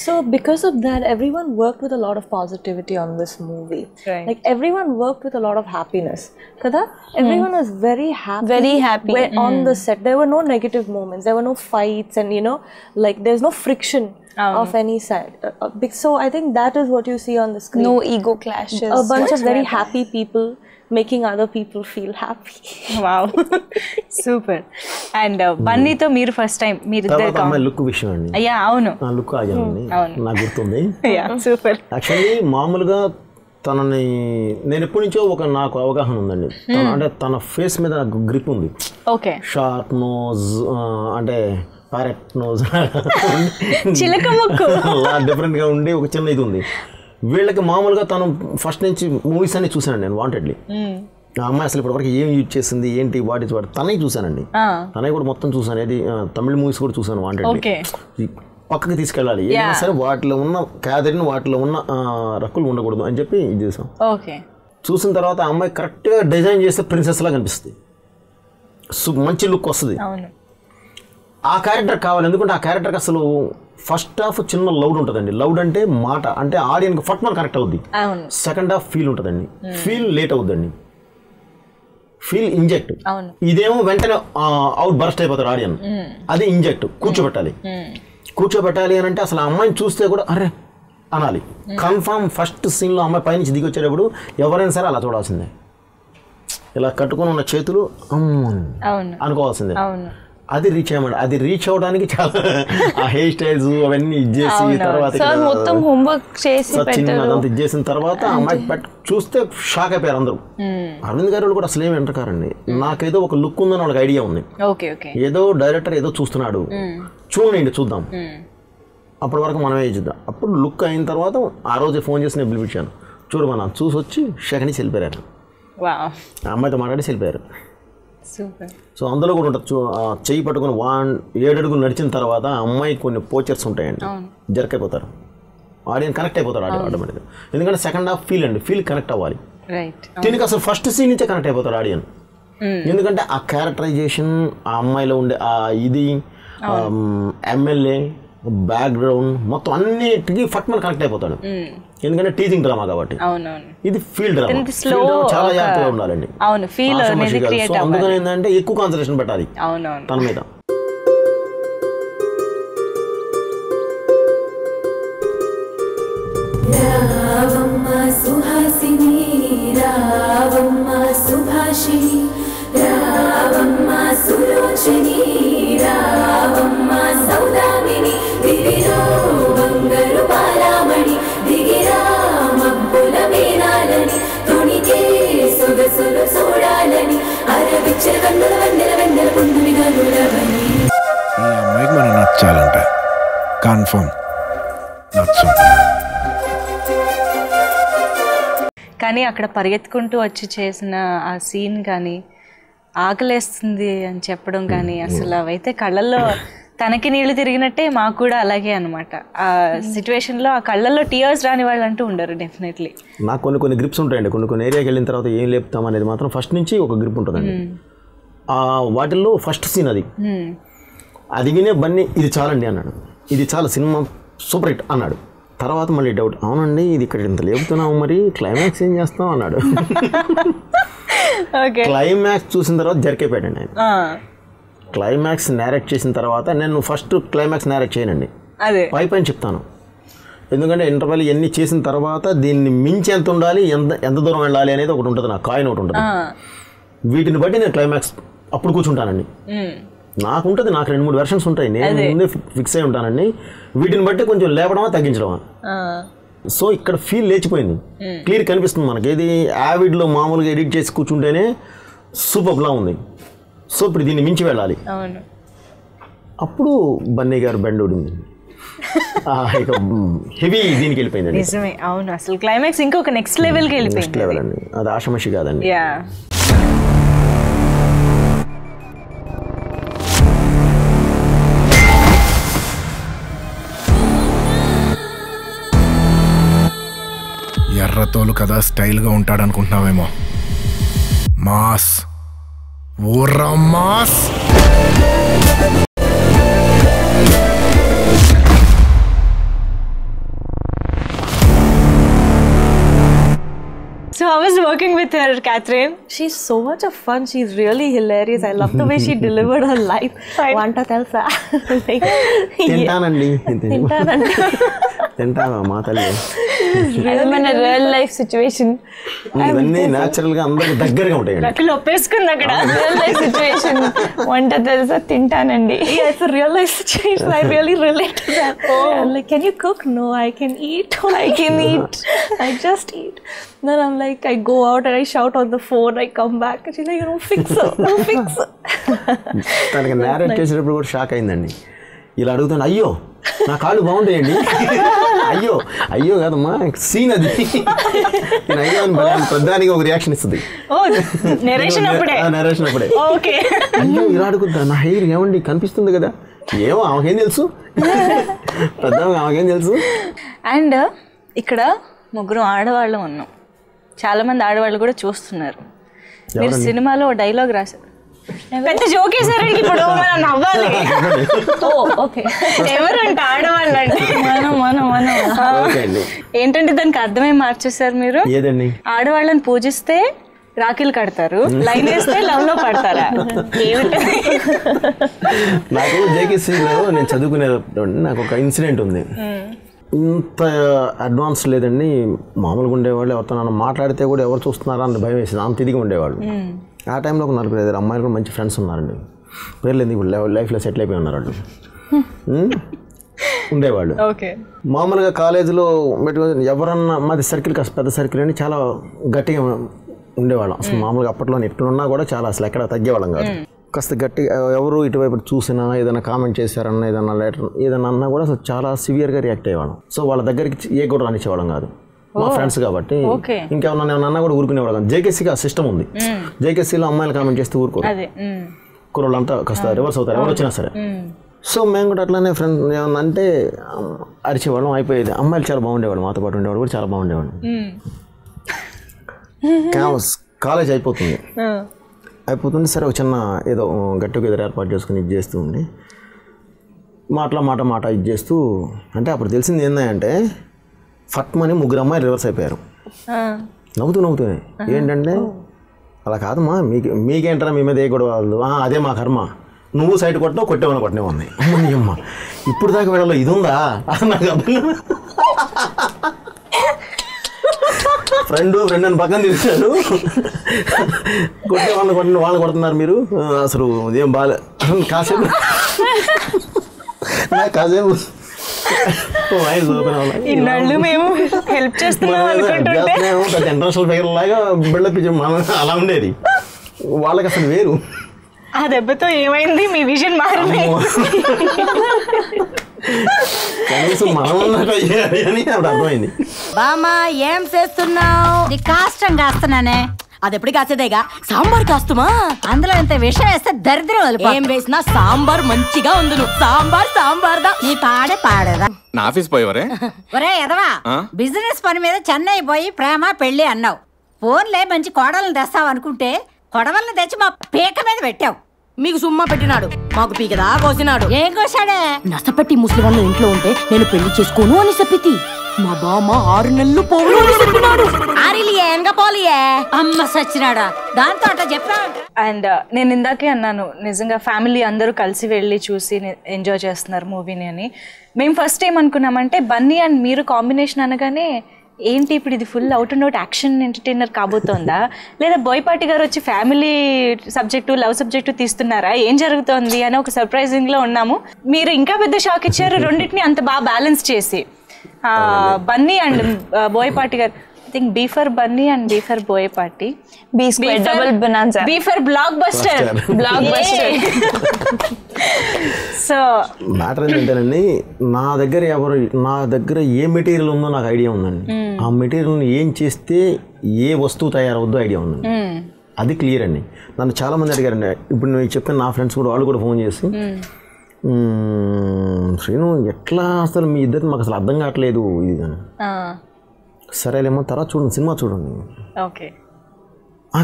So because of that, everyone worked with a lot of positivity on this movie. Right. Like everyone worked with a lot of happiness. Kada? Everyone was very happy. Very happy. On the set. There were no negative moments. There were no fights and like there's no friction of any side. So I think that is what you see on the screen. No ego clashes. A bunch of very happy people making other people feel happy. Wow. Super. And బన్నీతో మీరు first time మీరు అమ్మాయి look విషయం అండి. అయ్యా అవును, look ఆగానండి, నాకు గుర్తుంది. Super. Actually మామూలుగా తనని నేను ఎప్పటి నుంచో నాకు అవగాహన ఉందండి. అంటే తన ఫేస్ మీద నాకు గ్రిప్ ఉంది. ఓకే, షార్ప్ నోజ్ అంటే ప్యారెట్ నోజ్, చిలక ముక్కు డిఫరెంట్ గా ఉండి ఒక చిన్న ఇది ఉంది. వీళ్ళకి మామూలుగా తను ఫస్ట్ నుంచి మూవీస్ అన్ని చూసాను నేను వాంటెడ్లీ. ఆ అమ్మాయి అసలు ఇప్పటివరకు ఏం యూజ్ చేసింది ఏంటి వాటి తనకి చూసానండి, తనకి కూడా మొత్తం చూసాను. ఏది తమిళ మూవీస్ కూడా చూసాను వాంటెడ్లీ. పక్కకి తీసుకెళ్ళాలి ఏదైనా సరే, వాటిలో ఉన్న క్యాథరిన్ వాటిలో ఉన్న రకులు ఉండకూడదు అని చెప్పి ఇది చూసాం. చూసిన తర్వాత ఆ అమ్మాయి కరెక్ట్గా డిజైన్ చేస్తే ప్రిన్సెస్ లా కనిపిస్తుంది, మంచి లుక్ వస్తుంది. ఆ క్యారెక్టర్ కావాలి, ఎందుకంటే ఆ క్యారెక్టర్కి అసలు ఫస్ట్ హాఫ్ చిన్న లౌడ్ ఉంటుందండి. లౌడ్ అంటే మాట అంటే ఆడియన్కి ఫట్ మన కరెక్ట్ అవుద్ది. సెకండ్ హాఫ్ ఫీల్ ఉంటుందండి, ఫీల్ లేట్ అవుద్దండి, ఫీల్ ఇంజెక్ట్. ఇదేమో వెంటనే అవుట్ బర్స్ట్ అయిపోతారు ఆడియన్. అది ఇంజెక్ట్, కూర్చోబెట్టాలి అని అంటే అసలు ఆ అమ్మాయిని చూస్తే కూడా అరే అనాలి. కన్ఫామ్ ఫస్ట్ సీన్లో అమ్మాయి పైనుంచి దిగి వచ్చేటప్పుడు ఎవరైనా సరే అలా చూడాల్సిందే, ఇలా కట్టుకొని ఉన్న చేతులు అనుకోవాల్సిందే. అది రీచ్ అయ్యమండి, అది రీచ్ అవడానికి చాలా ఆ హెయిర్ స్టైల్స్ అవన్నీ ఇచ్చేసి తర్వాత మొత్తం హోంవర్క్ చేసి చిన్నదంతా ఇచ్చేసిన తర్వాత అమ్మాయి చూస్తే షాక్ అయిపోయారు అందరూ. అరవింద్ గారు కూడా అసలు ఏమి ఎంటకారండి, నాకేదో ఒక లుక్ ఉందని వాళ్ళకి ఐడియా ఉంది. ఏదో డైరెక్టర్ ఏదో చూస్తున్నాడు, చూడండి చూద్దాం, అప్పటి వరకు మనమే చూద్దాం. అప్పుడు లుక్ అయిన తర్వాత ఆ రోజు ఫోన్ చేసి నేను పిలిపించాను, చూడమన్నా చూసి వచ్చి షేకని వెళ్ళిపోయారు. ఆ అమ్మాయితో మాట్లాడి వెళ్ళిపోయారు. సో అందులో కూడా ఉంటుంది, చెయ్యి పట్టుకుని 7 అడుగులు నడిచిన తర్వాత అమ్మాయి కొన్ని పోచర్స్ ఉంటాయండి, జరకైపోతారు, ఆడియన్ కనెక్ట్ అయిపోతారు ఆటోమేటిక్గా. ఎందుకంటే సెకండ్ హాఫ్ ఫీల్ అండి, ఫీల్ కనెక్ట్ అవ్వాలి. దీనికి అసలు ఫస్ట్ సీన్ నుంచే కనెక్ట్ అయిపోతారు ఆడియన్. ఎందుకంటే ఆ క్యారెక్టరైజేషన్, ఆ అమ్మాయిలో ఉండే ఆ ఇది ఎమ్మెల్యే బ్యాక్గ్రౌండ్ మొత్తం అన్నిటికీ ఫట్ మన కనెక్ట్ అయిపోతాడు. ఎందుకంటే టీచింగ్ డ్రామా కాబట్టి. ఇది ఫీల్డ్ డ్రామా, చాలా జాగ్రత్తగా ఉండాలండి. సో అందుకని ఏంటంటే ఎక్కువ కాన్సన్ట్రేషన్ పెట్టాలి తన మీద. ఈ అమ్మాయికి మనం నచ్చాలంట, కన్ఫర్మ్ నచ్చు. కానీ అక్కడ పరిగెత్తుకుంటూ వచ్చి చేసిన ఆ సీన్ కానీ ఆకలేస్తుంది అని చెప్పడం కానీ అసలు అవైతే కళ్ళల్లో తనకి నీళ్లు తిరిగినట్టే మాకు కూడా అలాగే అనమాట. ఆ సిచ్యువేషన్లో ఆ కళ్ళల్లో టీయర్స్ రాని వాళ్ళు అంటూ ఉండరు డెఫినెట్లీ. నాకు కొన్ని గ్రిప్స్ ఉంటాయండి. కొన్ని ఏరియాకి వెళ్ళిన తర్వాత ఏం లేపుతాం అనేది మాత్రం ఫస్ట్ నుంచి ఒక గ్రిప్ ఉంటుందండి. వాటిల్లో ఫస్ట్ సీన్ అది వినే బన్నీ ఇది చాలండి అన్నాడు, ఇది చాలా సినిమా సూపర్ హిట్ అన్నాడు. తర్వాత మళ్ళీ డౌట్, అవునండి ఇది ఇక్కడ ఇంత లేపుతున్నావు, మరి క్లైమాక్స్ ఏం చేస్తాం అన్నాడు. క్లైమాక్స్ చూసిన తర్వాత జరికైపోయాడండి ఆయన. క్లైమాక్స్ నేరేట్ చేసిన తర్వాత నేను ఫస్ట్ క్లైమాక్స్ నేరేట్ చేయనండి, పైపైన చెప్తాను. ఎందుకంటే ఇంటర్వెల్ ఇవన్నీ చేసిన తర్వాత దీన్ని మించి ఎంత ఉండాలి, ఎంత దూరం వెళ్ళాలి అనేది ఒకటి ఉంటుంది, నాకు కాయిన్ ఒకటి ఉంటుంది. వీటిని బట్టి నేను క్లైమాక్స్ అప్పుడు కూర్చుంటానండి. నాకు ఉంటుంది, నాకు 2-3 వెర్షన్స్ ఉంటాయి, నేను ముందే ఫిక్స్ అయి ఉంటానండి. వీటిని బట్టి కొంచెం లేపడమా తగ్గించడమా. సో ఇక్కడ ఫీల్ లేచిపోయింది, క్లియర్ కనిపిస్తుంది మనకి. ఏది యావిడ్లో మామూలుగా ఎడిట్ చేసి కూర్చుంటేనే సూపర్లా ఉంది. సో ఇప్పుడు దీన్ని మించి వెళ్ళాలి. అప్పుడు బన్నీ గారు బెండ్ ఊడింది, ఇక హెవీ దీనికి వెళ్ళిపోయింది. నిజమే, అవును. అసలు క్లైమాక్స్ ఇంకొక నెక్స్ట్ లెవెల్కి వెళ్ళిపోయింది. నెక్స్ట్ లెవెల్ అండి, అది ఆషమషి కాదండి. ఎర్రతోలు కదా స్టైల్గా ఉంటాడనుకుంటున్నావేమో. మాస్ ఊర్రా mass. So how was working with her, Catherine? She's so much of fun. She's really hilarious. I love the way she delivered her life. Vanta telsa. తింటానండి తింటావా మా తల్లి. రియల్ లైఫ్ సిచ్యువేషన్ ఇవన్నీ న్యాచురల్ గా అందరికి దగ్గరగా ఉంటాయి. నక్కలు ఒప్పేసుకుంది అక్కడ. Real life situation. వంట తెలుసా తింటానండి. It's a real life situation. I really relate to that. I'm like, can you cook? No, I can eat. I can eat. I just eat. Then I'm like, I go out and I shout on the phone. I come back and she's like, no fix it, no fix it. తనకి narrate చేసేటప్పుడు కూడా shock అయిందండి. ఇలా అడుగుతాను, అయ్యో నా కాళ్ళు బాగుంటాయండి. అయ్యో అయ్యో కాదమ్మా సీన్ అది. నేను అయ్యో అని ప్రధానికి ఒక రియాక్షన్ ఇస్తుంది నెరేషన్ అప్పుడే. అయ్యో ఇలా అడుగుతా, నా హెయిర్ ఏమండి కనిపిస్తుంది కదా, ఏమో ఆమెకేం తెలుసు, పెద్ద ఆమెకేం తెలుసు. అండ్ ఇక్కడ ముగ్గురు ఆడవాళ్ళు ఉన్నాం, చాలా మంది ఆడవాళ్ళు కూడా చూస్తున్నారు. మీరు సినిమాలో డైలాగ్ రాశారు, పెద్ద జోక్ వేసారండి. ఇప్పుడు మనం నవ్వాలి. ఎవరంటే ఆడవాళ్ళు అంటే ఏంటంటే దానికి అర్థమే మార్చేశారు మీరు. ఆడవాళ్ళని పూజిస్తే రాఖీలు కడతారు, లైన్ వేస్తే లవ్ లో పడతారా? నాకు జేకేసీలో నేను చదువుకునేటప్పుడు నాకు ఒక ఇన్సిడెంట్ ఉంది. ఇంత అడ్వాన్స్ లేదండి, మామూలుగా ఉండేవాళ్ళు. ఎవరితో నన్ను మాట్లాడితే కూడా ఎవరు చూస్తున్నారా అని భయం వేసింది, అంత తిరిగి ఉండేవాళ్ళు. ఆ టైంలో ఒక 4-5 అమ్మాయిలు కూడా మంచి ఫ్రెండ్స్ ఉన్నారండి. పేర్లు ఎందుకు, లైఫ్లో సెటిల్ అయిపోయి ఉన్నారు వాళ్ళు, ఉండేవాళ్ళు. మామూలుగా కాలేజీలో ఎవరన్నా, మాది సర్కిల్ కాస్త పెద్ద సర్కిల్ అని చాలా గట్టిగా ఉండేవాళ్ళం. అసలు మామూలుగా అప్పట్లో ఎట్లున్నా కూడా చాలా అసలు ఎక్కడ తగ్గేవాళ్ళం కాదు. కాస్త గట్టిగా ఎవరు ఇటువైపు చూసినా, ఏదైనా కామెంట్ చేశారన్నా, ఏదన్నా లెటర్ ఏదన్నా అన్నా కూడా అసలు చాలా సివియర్గా రియాక్ట్ అయ్యేవాళ్ళం. సో వాళ్ళ దగ్గరికి ఏ కూడా రానిచ్చేవాళ్ళం కాదు, మా ఫ్రెండ్స్ కాబట్టి. ఇంకేమన్నా అన్నా కూడా ఊరుకునేవాళ్ళం. జేకేసీకి ఆ సిస్టమ్ ఉంది. జేకేసీలో అమ్మాయిలు కామెంట్ చేస్తే ఊరుకోరు, కుర్రోళ్ళంతా కాస్త రివర్స్ అవుతారు ఎవరు వచ్చినా సరే. సో మేము కూడా అట్లానే ఫ్రెండ్స్ ఏమన్నా అంటే అరిచేవాళ్ళం, అయిపోయేది. అమ్మాయిలు చాలా బాగుండేవాళ్ళు, మాతో పాటు ఉండేవాళ్ళు కూడా చాలా బాగుండేవాళ్ళు. కాలేజ్ అయిపోతుంది సరే, ఒక చిన్న ఏదో గట్టుకు ఎదురు ఏర్పాటు చేసుకుని ఇది చేస్తూ ఉండి మాట ఇది చేస్తూ, అంటే అప్పుడు తెలిసింది ఏంటంటే ఫట్మని 3 అమ్మాయిలు రివర్స్ అయిపోయారు నవ్వుతూనే. ఏంటంటే అలా కాదమ్మా, మీకేంటారా మీ మీద ఏ గొడవ వాళ్ళు, అదే మా కర్మ, నువ్వు సైడ్ కొట్టేవని ఉంది. అమ్మ ఇప్పుడు దాకా వెళ్ళలో ఇది ఉందా నాకు అర్థం. ఫ్రెండ్ అని పక్కన తీశాడు, కొట్టే వాళ్ళు కొడుతున్నారు మీరు, అసలు ఏం బాగా కాసేపు ఇంటర్నేషనల్ ఫిగర్ లాగా బిల్డప్ అలా ఉండేది. వాళ్ళకి అసలు వేరు. ఆ దెబ్బతో ఏమైంది, మీ విజన్ మారింది. కనీసం మనం అని అర్థమైంది. బామా ఏం చేస్తున్నావు? నీ కాష్టం కాస్తున్నానే. అది ఎప్పుడు కాసేదేగా. సాంబార్ కాస్తుమా? అందులో ఇంత విషయం వేస్తే దరిద్రం. ఏం వేసినా సాంబార్ మంచిగా ఉంది. సాంబార్ దా. నీ పాడేదా నా ఆఫీస్ పోయేవరే. ఒరే ఎదవా, బిజినెస్ పని మీద చెన్నై పోయి ప్రేమ పెళ్లి అన్నావు. ఫోన్లే మంచి కోడలను తెస్తావు అనుకుంటే కొడవల్ని తెచ్చి మా పీక మీద పెట్టావు. మీకు సుమ్మా పెట్టినాడు, మాకు పీకదా కోసినాడు. ఏం కోసాడే? నసపెట్టి ముసలి వాళ్ళ ఇంట్లో ఉంటే నేను పెళ్లి చేసుకోను అని చెప్పి మా బామ్మ 6 నెలలు పోను అని చెప్పినాడు. అమ్మ సచ్చినాడా, దాంతో అట్లా చెప్పా. అండ్ నేను ఇందాకే అన్నాను, నిజంగా ఫ్యామిలీ అందరూ కలిసి వెళ్ళి చూసి ఎంజాయ్ చేస్తున్నారు మూవీని అని. మేము ఫస్ట్ ఏమనుకున్నామంటే బన్నీ అండ్ మీరు కాంబినేషన్ అనగానే ఏంటి ఇప్పుడు ఇది full out and out action entertainer కాబోతోందా, లేదా బోయపాటి గారు వచ్చి ఫ్యామిలీ సబ్జెక్టు లవ్ సబ్జెక్టు తీస్తున్నారా, ఏం జరుగుతోంది అని ఒక సర్ప్రైజింగ్లో ఉన్నాము. మీరు ఇంకా పెద్ద షాక్ ఇచ్చారు రెండింటిని అంత బాగా బ్యాలెన్స్ చేసి. బన్నీ అండ్ బోయపాటి గారు, I think B for Bunny and B for Boyapati. B square double bonanza. B for blockbuster. Blockbuster. So matter ఏంటంటేనండి, నా దగ్గర ఏ మెటీరియల్ ఉందో నాకు ఐడియా ఉందండి. ఆ మెటీరియల్ని ఏం చేస్తే ఏ వస్తువు తయారవుద్దో ఐడియా ఉందండి. అది క్లియర్ అండి. నన్ను చాలామంది అడిగారండి. ఇప్పుడు నేను చెప్పిన నా ఫ్రెండ్స్ కూడా, వాళ్ళు కూడా ఫోన్ చేసి శ్రీను ఎట్లా అసలు మీ ఇద్దరికి మాకు అసలు అర్థం కావట్లేదు ఇది అని. సరేలేమో తర్వాత చూడండి, సినిమా చూడండి. ఓకే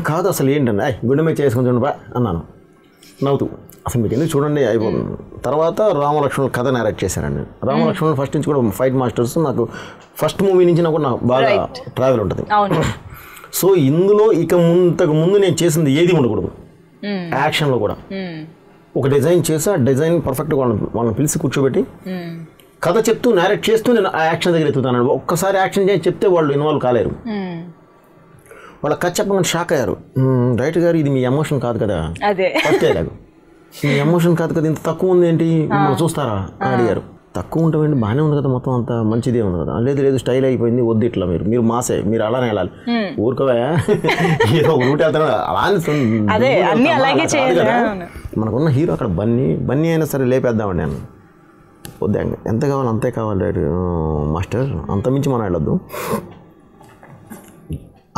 కాదు అసలు ఏంటండి, గుండె మీద చేసుకుని చూడండి బా అన్నాను నవ్వుతూ. అసలు మీకు ఎందుకు చూడండి అయిపోతుంది. తర్వాత రామలక్ష్మణుల కథ నరేట్ చేశారండి. రామలక్ష్మణులు ఫస్ట్ నుంచి కూడా ఫైట్ మాస్టర్స్. నాకు ఫస్ట్ మూవీ నుంచి నాకు బాగా ట్రావెల్ ఉంటుంది. సో ఇందులో ఇంతకు ముందు నేను చేసింది ఏది ఉండకూడదు. యాక్షన్లో కూడా ఒక డిజైన్ చేసి ఆ డిజైన్ పర్ఫెక్ట్గా వాళ్ళని పిలిచి కూర్చోబెట్టి కథ చెప్తూ నేరేట్ చేస్తూ నేను ఆ యాక్షన్ దగ్గర ఎత్తుతాను. ఒక్కసారి యాక్షన్ చేసి చెప్తే వాళ్ళు ఇన్వాల్వ్ కాలేరు. వాళ్ళ కథ చెప్పమని షాక్ అయ్యారు. రైట్ గారు ఇది మీ ఎమోషన్ కాదు కదా, ఫస్ట్ డైలాగ్ మీ ఎమోషన్ కాదు కదా, ఇంత తక్కువ ఉంది ఏంటి చూస్తారా అని అడిగారు. తక్కువ ఉంటామండి, బాగానే ఉంది కదా, మొత్తం అంత మంచిదే ఉంది కదా. లేదు స్టైల్ అయిపోయింది, వద్దు ఇట్లా మీరు మాసే, మీరు అలానే వెళ్ళాలి, ఊరుకోవా ఏదో రూట్ వెళ్తాను అలా. మనకున్న హీరో అక్కడ బన్నీ అయినా సరే లేపేద్దామండి. నేను వద్దా, ఎంత కావాలి అంతే కావాలి రైట్ మాస్టర్, అంత మించి మనం వెళ్ళొద్దు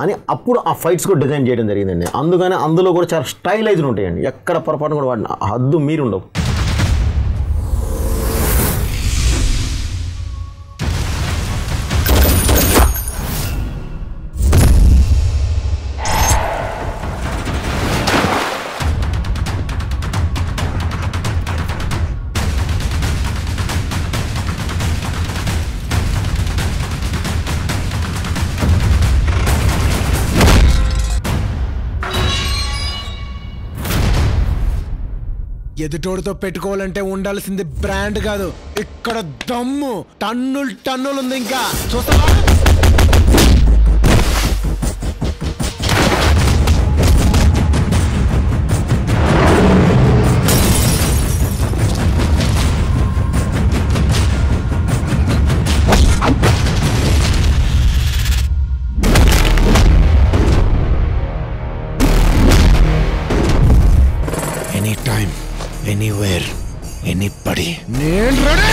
అని అప్పుడు ఆ ఫైట్స్ కూడా డిజైన్ చేయడం జరిగిందండి. అందుకని అందులో కూడా చాలా స్టైలైజ్డ్ ఉంటాయండి, ఎక్కడ పొరపాటు కూడా వాడిన హద్దు మీరు ఉండవు. ఎదుటోడితో పెట్టుకోవాలంటే ఉండాల్సింది బ్రాండ్ కాదు, ఇక్కడ దమ్ము. టన్నులు ఉంది. ఇంకా చూస్తావా? Any time, anywhere, anybody. నేను రెడీ.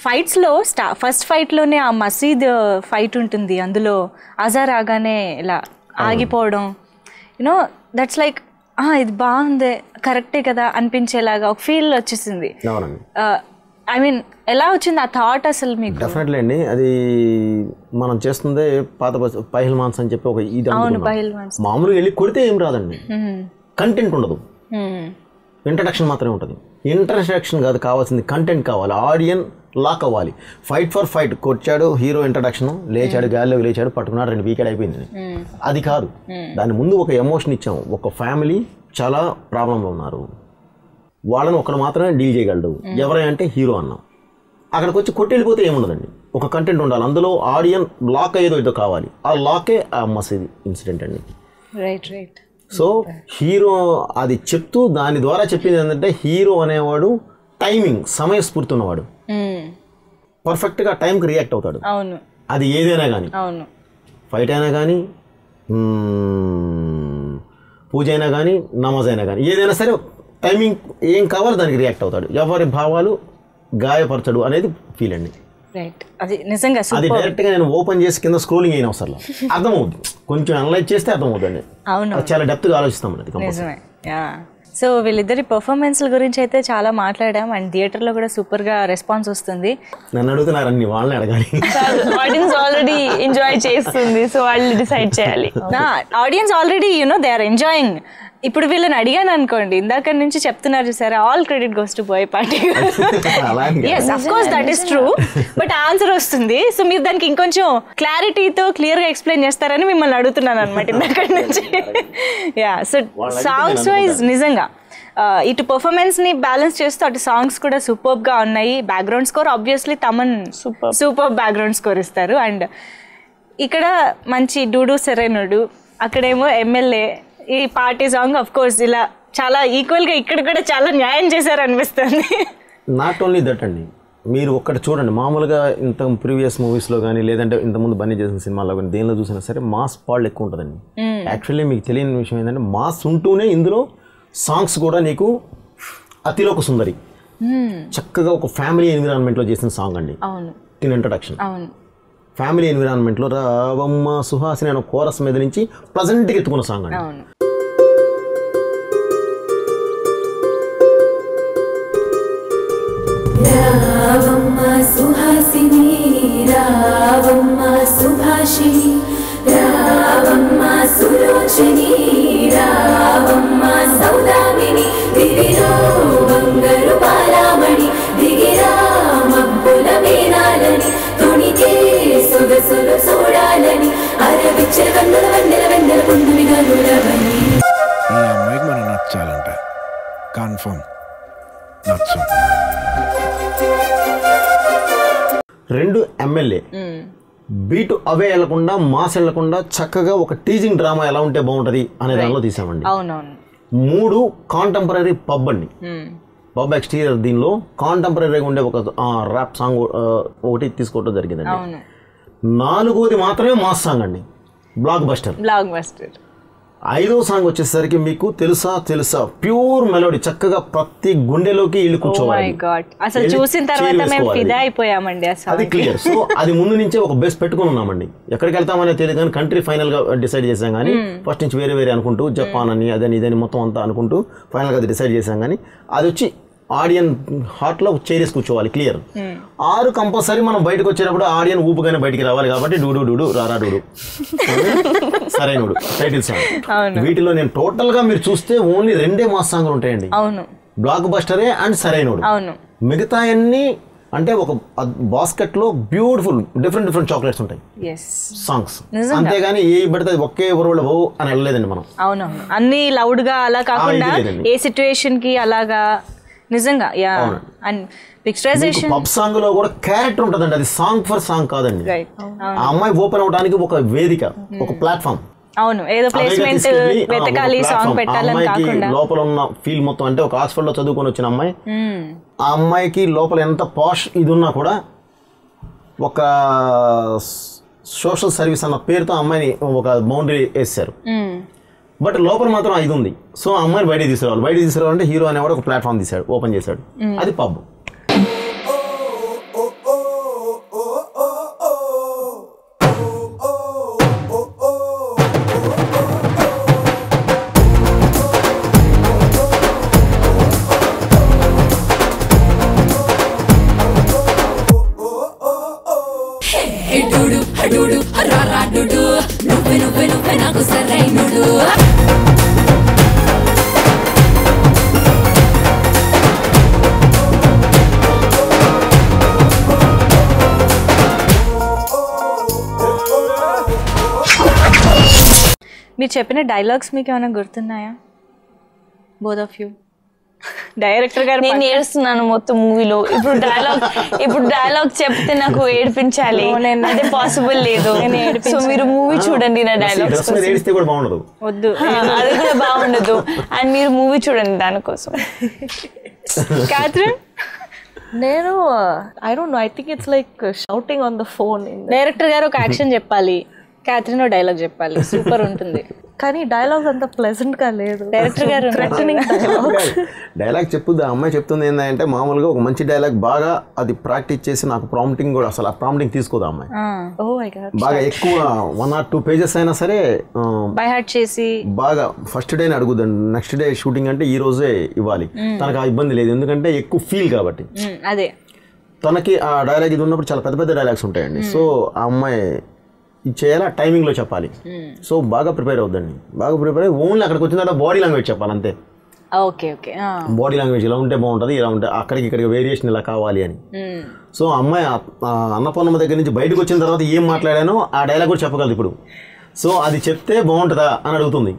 ఫైట్స్లో ఫస్ట్ ఫైట్లోనే ఆ మసీద్ ఫైట్ ఉంటుంది. అందులో అజార్ రాగానే ఇలా ఆగిపోవడం, యూనో దట్స్ లైక్ ఇది బాగుంది, కరెక్టే కదా అనిపించేలాగా ఒక ఫీల్ వచ్చేసింది. ఐ మీన్ ఎలా వచ్చింది ఆ థాట్ అసలు మీకు? డెఫినెట్లీ అండి, అది మనం చేస్తుందే పాత పహిల్మాన్స్ అని చెప్పి ఒక ఇది మామూలుగా వెళ్ళి కొడితే ఏం రాదండి, కంటెంట్ ఉండదు, ఇంట్రడక్షన్ మాత్రమే ఉంటుంది. ఇంట్రడక్షన్ కాదు కావాల్సింది, కంటెంట్ కావాలి, ఆడియన్ లాక్ అవ్వాలి. ఫైట్ ఫర్ ఫైట్ కొచ్చాడు హీరో, ఇంట్రడక్షన్ లేచాడు, గాలిలోకి లేచాడు, పట్టుకున్నాడు, 2 వీకెడ్ అయిపోయింది. అది కాదు, దాని ముందు ఒక ఎమోషన్ ఇచ్చాం. ఒక ఫ్యామిలీ చాలా ప్రాబ్లంలో ఉన్నారు, వాళ్ళని ఒకరు మాత్రమే డీల్ చేయగలడు, ఎవరంటే హీరో అన్నాం. అక్కడికి వచ్చి కొట్టి వెళ్ళిపోతే ఏముండదండి, ఒక కంటెంట్ ఉండాలి. అందులో ఆడియన్ లాక్ అయ్యేదో ఏదో కావాలి, ఆ లాకే ఆ మసీద్ ఇన్సిడెంట్ అండి. రైట్. సో హీరో అది చెప్తూ దాని ద్వారా చెప్పింది ఏంటంటే హీరో అనేవాడు టైమింగ్ సమయస్ఫూర్తి ఉన్నవాడు, పర్ఫెక్ట్గా టైంకి రియాక్ట్ అవుతాడు. అవును, అది ఏదైనా కానీ, అవును, ఫైట్ అయినా కానీ, పూజ అయినా కానీ, నమాజ్ అయినా కానీ, ఏదైనా సరే టైమింగ్ ఏం కావాలో దానికి రియాక్ట్ అవుతాడు. ఎవరి భావాలు గాయపరచడు అనేది ఫీల్ అండి. రైట్, అది నిజంగా అది డైరెక్ట్గా నేను ఓపెన్ చేసి కింద స్క్రోలింగ్ అయిన అవసరం అర్థమవుతుంది, కొంచెం అనలైజ్ చేస్తే అర్థమవుతుంది. అవును, చాలా డెప్త్గా ఆలోచిస్తాం అది. నిజమే. సో వీళ్ళిద్దరి పర్ఫార్మెన్స్ల గురించి అయితే చాలా మాట్లాడాం అండ్ థియేటర్లో కూడా సూపర్గా రెస్పాన్స్ వస్తుంది. నన్ను అడుగుతున్నారని వాళ్ళని అడగాలి. ఆడియన్స్ ఆల్రెడీ ఎంజాయ్ చేస్తుంది, సో వాళ్ళు డిసైడ్ చేయాలి. Audience already they are enjoying. ఇప్పుడు వీళ్ళని అడిగాను అనుకోండి, ఇందాక నుంచి చెప్తున్నారు చూసారా, all credit goes to Boyapati. yes of course that is true, but answer వస్తుంది. సో మీరు దానికి ఇంకొంచెం క్లారిటీతో క్లియర్గా ఎక్స్ప్లెయిన్ చేస్తారని మిమ్మల్ని అడుగుతున్నాను అనమాట ఇందాక నుంచి. సో సాంగ్స్ వైజ్ నిజంగా ఇటు పర్ఫార్మెన్స్ని బ్యాలెన్స్ చేస్తూ అటు సాంగ్స్ కూడా సూపర్గా ఉన్నాయి. Background score obviously Thaman super background score ఇస్తారు. అండ్ ఇక్కడ మంచి డూడు సెరైనుడు, అక్కడేమో ఎమ్మెల్యే. ఈ పార్టీ సాంగ్ ఆఫ్ కోర్స్ ఇలా చాలా ఈక్వల్గా ఇక్కడ కూడా చాలా న్యాయం చేశారు అనిపిస్తుంది. నాట్ ఓన్లీ దట్ అండి, మీరు ఒక్కటి చూడండి, మామూలుగా ఇంత ప్రీవియస్ మూవీస్లో కానీ లేదంటే ఇంతకుముందు బన్నీ చేసిన సినిమాలో కానీ దేనిలో చూసినా సరే మాస్ పాళ్ళు ఎక్కువ ఉంటుందండి. యాక్చువల్లీ మీకు తెలియని విషయం ఏంటంటే మాస్ ఉంటూనే ఇందులో సాంగ్స్ కూడా నీకు అతిలోక సుందరి చక్కగా ఒక ఫ్యామిలీ ఎన్విరాన్మెంట్లో చేసిన సాంగ్ అండి. ఇన్ ఇంట్రడక్షన్ ఫ్యామిలీ ఎన్విరాన్మెంట్లో రావమ్మ సుహాసిని అనే కోరస్ మీద నుంచి ప్లజెంట్గా ఎత్తుకున్న సాంగ్ అండి. రావమ్మ సుహాసిని రావమ్మ సుభాషిణి రావమ్మ సులోచని రావమ్మ సౌదామిని దివిలో బంగారు బాలామణి దిగిరా మబ్బుల మేనాలని తొణికే సొగసులు చూడాలని అరవిచ్చే కన్నుల వెన్నెల వెన్నెల పుండుమిగా నురవని. ఈ అమ్మాయికి మనం నచ్చాలంట, కన్ఫర్మ్ నచ్చం. 2 ఎమ్మెల్యే బీటు అవే వెళ్లకుండా మాస్ వెళ్లకుండా చక్కగా ఒక టీజింగ్ డ్రామా ఎలా ఉంటే బాగుంటుంది అనే దానిలో తీసామండి. 3 కాంటెంపరీ పబ్ అండి, పబ్ ఎక్స్టీరియర్. దీనిలో కాంటెంపరీగా ఉండే ఒక ర్యాప్ సాంగ్ ఒకటి తీసుకోవడం జరిగిందండి. 4వది మాత్రమే మాస్ సాంగ్ అండి, బ్లాక్ బస్టర్. 5వ సాంగ్ వచ్చేసరికి మీకు తెలుసా తెలుసా ప్యూర్ మెలోడీ, చక్కగా ప్రతి గుండెలోకి ఇల్లు కూర్చోవాలి. అసలు చూసిన తర్వాత మేము ఫిదా అయిపోయామండి. అది క్లియర్. సో అది ముందు నుంచే ఒక బేస్ పెట్టుకుని ఉన్నామండి. ఎక్కడికి వెళ్తామనే తెలియదు కానీ కంట్రీ ఫైనల్ గా డిసైడ్ చేసాం. కానీ ఫస్ట్ నుంచి వేరే వేరే అనుకుంటూ జపాన్ అని అదని ఇదని మొత్తం అంతా అనుకుంటూ ఫైనల్ గా డిసైడ్ చేసాం. కానీ అది వచ్చి ఆడియన్ హార్ట్ లో చేరేసి కూర్చోవాలి, క్లియర్. 6 కంపల్సరీ మనం బయటకు వచ్చేటప్పుడు ఆడియన్ ఊపుగానే బయటికి రావాలి. కాబట్టి డూడు డూడు రారా డూడు సరైనడు టైటిల్ సాంగ్. వీటిలో నేను టోటల్ గా మీరు చూస్తే ఓన్లీ 2 మాస్ సాంగ్లు ఉంటాయండి, బ్లాక్ బస్టరే అండ్ సరైనడు. మిగతా అన్ని అంటే ఒక బాస్కెట్ లో బ్యూటిఫుల్ డిఫరెంట్ డిఫరెంట్ చాక్లెట్స్ ఉంటాయి సాంగ్స్. అంతేగాని ఏ పడితే ఒకే ఊరలో ఓ అని వెళ్ళలేదండి మనం. అవునవును, అన్ని లౌడ్ గా అలా కాకుండా ఏ సిచ్యువేషన్ కి అలాగా నిజంగా. అండ్ పిక్చరైజేషన్ పబ్ సాంగ్ లో కూడా క్యారెక్టర్ ఉంటుందండి, అది సాంగ్ ఫర్ సాంగ్ కాదండి. ఆ అమ్మాయి ఓపెన్ అవడానికి ఒక వేదిక, ఒక ప్లాట్ఫామ్. అవును, ఏదో ప్లేస్మెంట్ వెతకాలి సాంగ్ పెట్టాలని కాకుండా లోపల ఉన్న ఫీల్ మొత్తం. అంటే ఒక హాస్పిటల్ లో చదువుకొని వచ్చిన అమ్మాయి, ఆ అమ్మాయికి లోపల ఎంత పాష్ ఇది ఉన్నా కూడా ఒక సోషల్ సర్వీస్ అన్న పేరుతో అమ్మాయిని ఒక బౌండరీ వేసారు. బట్ లోపల మాత్రం ఇది ఉంది. సో ఆ అమ్మాయిని బయట తీసుకురావాలి. బయట తీసుకురావాలంటే హీరో అనేవాడు ఒక ప్లాట్ఫామ్ తీశాడు, ఓపెన్ చేశాడు, అది పబ్. నాకు సరైనడు మీరు చెప్పిన డైలాగ్స్ మీకు ఏమైనా గుర్తున్నాయా? Both of you. డైరెక్టర్ గారు నేను ఏడుస్తున్నాను మొత్తం మూవీలో. ఇప్పుడు డైలాగ్ చెప్తే నాకు ఏడిపించాలి, అదే పాసిబుల్ లేదు. సో మీరు మూవీ చూడండి, నా డైలాగ్స్ వద్దు, అది కూడా బాగుండదు. అండ్ మీరు మూవీ చూడండి దానికోసం. క్యాథరిన్? నేను I don't know, I think it's like shouting on the phone. Director గారు ఒక యాక్షన్ చెప్పాలి, క్యాథరిన్ డైలాగ్ చెప్పాలి, సూపర్ ఉంటుంది. కానీ డైలాగ్ అంత ప్లెజెంట్ గా లేదు. డైరెక్టర్ గారు డైలాగ్ చెప్పుద్ది. ఆ అమ్మాయి చెప్తుంది ఏంటంటే మామూలుగా ఒక మంచి డైలాగ్ బాగా అది ప్రాక్టీస్ చేసి నాకు ప్రాంప్టింగ్ కూడా అసలు ఆ ప్రాంప్టింగ్ తీసుకోదు ఆ అమ్మాయి. బాగా ఎక్కువ 1 or 2 pages అయినా సరే బై హార్ట్ చేసి బాగా ఫస్ట్ డేనే అడుగుదండి. నెక్స్ట్ డే షూటింగ్ అంటే ఈ రోజే ఇవ్వాలి. తనకు ఆ ఇబ్బంది లేదు, ఎందుకంటే ఎక్కువ ఫీల్ కాబట్టి. అదే తనకి ఆ డైలాగ్ ఇది ఉన్నప్పుడు చాలా పెద్ద పెద్ద డైలాగ్స్ ఉంటాయండి. సో ఆ అమ్మాయి ఇది చేయాలి, ఆ టైమింగ్లో చెప్పాలి. సో బాగా ప్రిపేర్ అవుద్దండి. బాగా ప్రిపేర్ అయ్యి ఓన్లీ అక్కడికి వచ్చిన తర్వాత బాడీ లాంగ్వేజ్ చెప్పాలి అంతే. ఓకే ఓకే, బాడీ లాంగ్వేజ్ ఇలా ఉంటే బాగుంటుంది, ఇలా ఉంటే అక్కడికి ఇక్కడికి వేరియేషన్ ఇలా కావాలి అని. సో అమ్మాయి అన్నపూర్ణమ్మ దగ్గర నుంచి బయటకు వచ్చిన తర్వాత ఏం మాట్లాడానో ఆ డైలాగ్ కూడా చెప్పగలదు ఇప్పుడు. సో అది చెప్తే బాగుంటుందా అని అడుగుతుంది.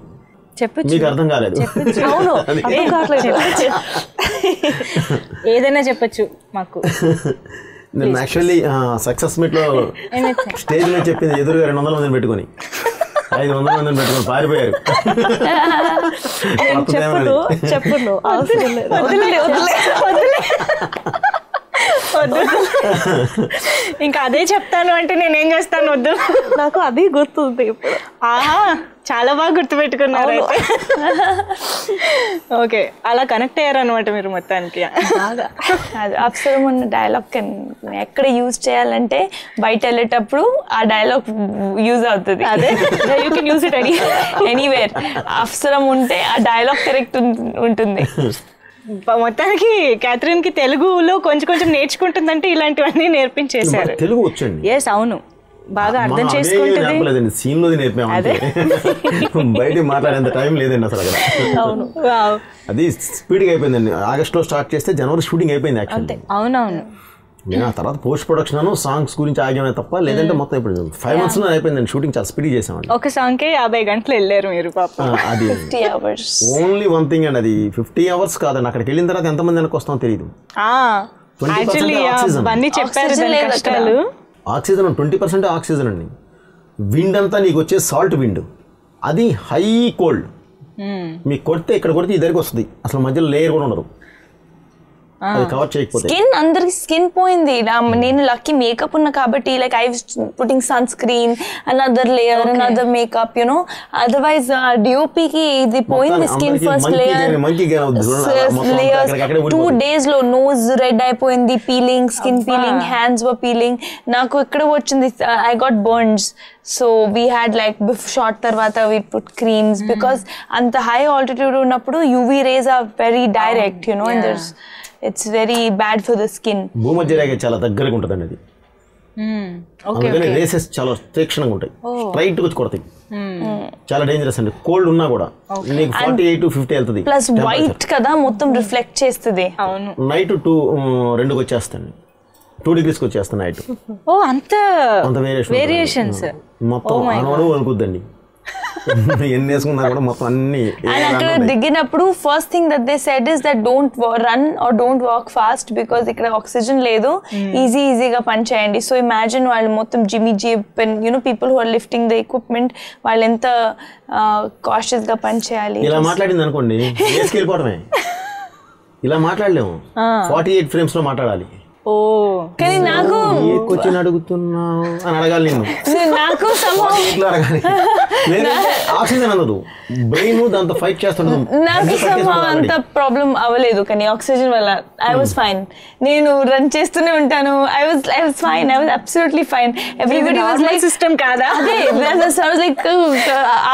మీకు అర్థం కాలేదు. ఏదైనా చెప్పచ్చు మాకు. నేను యాక్చువల్లీ సక్సెస్ మీట్లో స్టేజ్ మీద చెప్పింది ఎదురుగా 200 మందిని పెట్టుకొని 500 మందిని పెట్టుకొని పారిపోయారు. ఇంకా అదే చెప్తాను అంటే నేనేం చేస్తాను? వద్దు, నాకు అది గుర్తుంది ఇప్పుడు. ఆహా, చాలా బాగా గుర్తుపెట్టుకున్నారు. ఓకే, అలా కనెక్ట్ అయ్యారు అనమాట మీరు మొత్తానికి. అప్సరం ఉన్న డైలాగ్ ఎక్కడ యూజ్ చేయాలంటే బయట వెళ్ళేటప్పుడు ఆ డైలాగ్ యూజ్ అవుతుంది. అదే you can use it anywhere. అప్సరం ఉంటే ఆ డైలాగ్ కరెక్ట్ ఉంటుంది. మొత్తానికి క్యాథరిన్ కి తెలుగులో కొంచెం కొంచెం నేర్చుకుంటుందంటే ఇలాంటివన్నీ నేర్పించేశారు. తెలుగు వచ్చండి. ఎస్, అవును, బాగా అర్థం చేసుకుంటుంది. సీన్ లోది నేర్పాము, బయట మాట్లాడేంత టైం లేదండి అసలు అక్కడ. అది స్పీడ్ గా అయిపోయిందండి. ఆగస్ట్ లో స్టార్ట్ చేస్తే జనవరి షూటింగ్ అయిపోయింది యాక్చువల్లీ. అవునవును. నేను ఆ తర్వాత పోస్ట్ ప్రొడక్షన్ సాంగ్స్ గురించి ఆగామే తప్ప, లేదంటే మొత్తం ఇప్పుడు 5 months లో అయిపోయిందండి షూటింగ్. చాలా స్పీడ్ చేసామండి. ఒక సాంగ్ కే 50 గంటలు వెళ్ళారు మీరు పాపం. అది ఓన్లీ వన్ థింగ్ అండి, అది 50 hours కాదండి. అక్కడికి వెళ్ళిన తర్వాత ఎంతమంది వెనక్కి వస్తామో తెలియదు. ఆక్సిజన్ 20% ఆక్సిజన్ అండి. విండ్ అంతా నీకు వచ్చే సాల్ట్ విండ్, అది హై కోల్డ్. మీకు కొడితే ఇక్కడ కొడితే ఇద్దరికి వస్తుంది, అసలు మధ్యలో లేయర్ కూడా ఉండదు. స్కిన్ అందరికి స్కిన్ పోయింది. నేను లక్కీ మేకప్ ఉన్నా కాబట్టి like I putting sun screen, another layer, another makeup, you know. Otherwise DOP కి ఇది పోయింది స్కిన్. ఫస్ట్ లేయర్ 2 days లో నోజ్ రెడ్ అయిపోయింది, peeling, skin peeling, hands were peeling. నాకు ఎక్కడ వచ్చింది, I got burns. So we had like shot తర్వాత we put creams, because అంత హై ఆల్టిట్యూడ్ ఉన్నప్పుడు UV rays are very direct, you know, and there's it's very bad for the skin. భూమధ్య రేఖ చాలా దగ్గరగా ఉంటుందండి అది. అందుకని రేసెస్ చాలా తీక్షణంగా ఉంటాయి, స్ట్రైట్ వచ్చి కొడతాయి. చాలా డేంజరస్ అండి. కోల్డ్ ఉన్నా కూడా నీకు 48 to 50 వెళ్తుంది. ప్లస్ వైట్ కదా, మొత్తం రిఫ్లెక్ట్ చేస్తుంది. నైట్ 2 వచ్చేస్తాండి, 2 degrees వచ్చేస్తాను నైట్. అంత వేరియేషన్స్ మొత్తం అనవడం అనుకుద్దండి. ఎన్ని వేసుకున్నా కూడా మొత్తం అన్ని. అక్కడ దిగినప్పుడు first thing that they said is that don't run or don't walk fast, because ఇక్కడ ఆక్సిజన్ లేదు, ఈజీగా పని చేయండి. సో ఇమాజిన్ వాళ్ళు మొత్తం Jimmy jib and you know people who are lifting the equipment, వాళ్ళు ఎంత కాషియస్ గా పని చేయాలి. ఇలా మాట్లాడింది అనుకోండి వేసుకెళ్ళిపోవడమే. ఇలా మాట్లాడలేము, 48 frames లో మాట్లాడాలి. కానీ నాకు క్వశ్చన్ అడుగుతున్నావు అని అడగాలి. నాకు అడగాలి, ఆక్సిజన్ అన్నదు బ్రెయిన్ దాంతో ఫైట్ చేస్తాడు. నాకు అంత ప్రాబ్లం అవ్వలేదు, కానీ ఆక్సిజన్ వల్ల ఐ వాజ్ ఫైన్. నేను రన్ చేస్తూనే ఉంటాను. I was fine, I was absolutely fine. Everybody was like system కాదా, అదే లైక్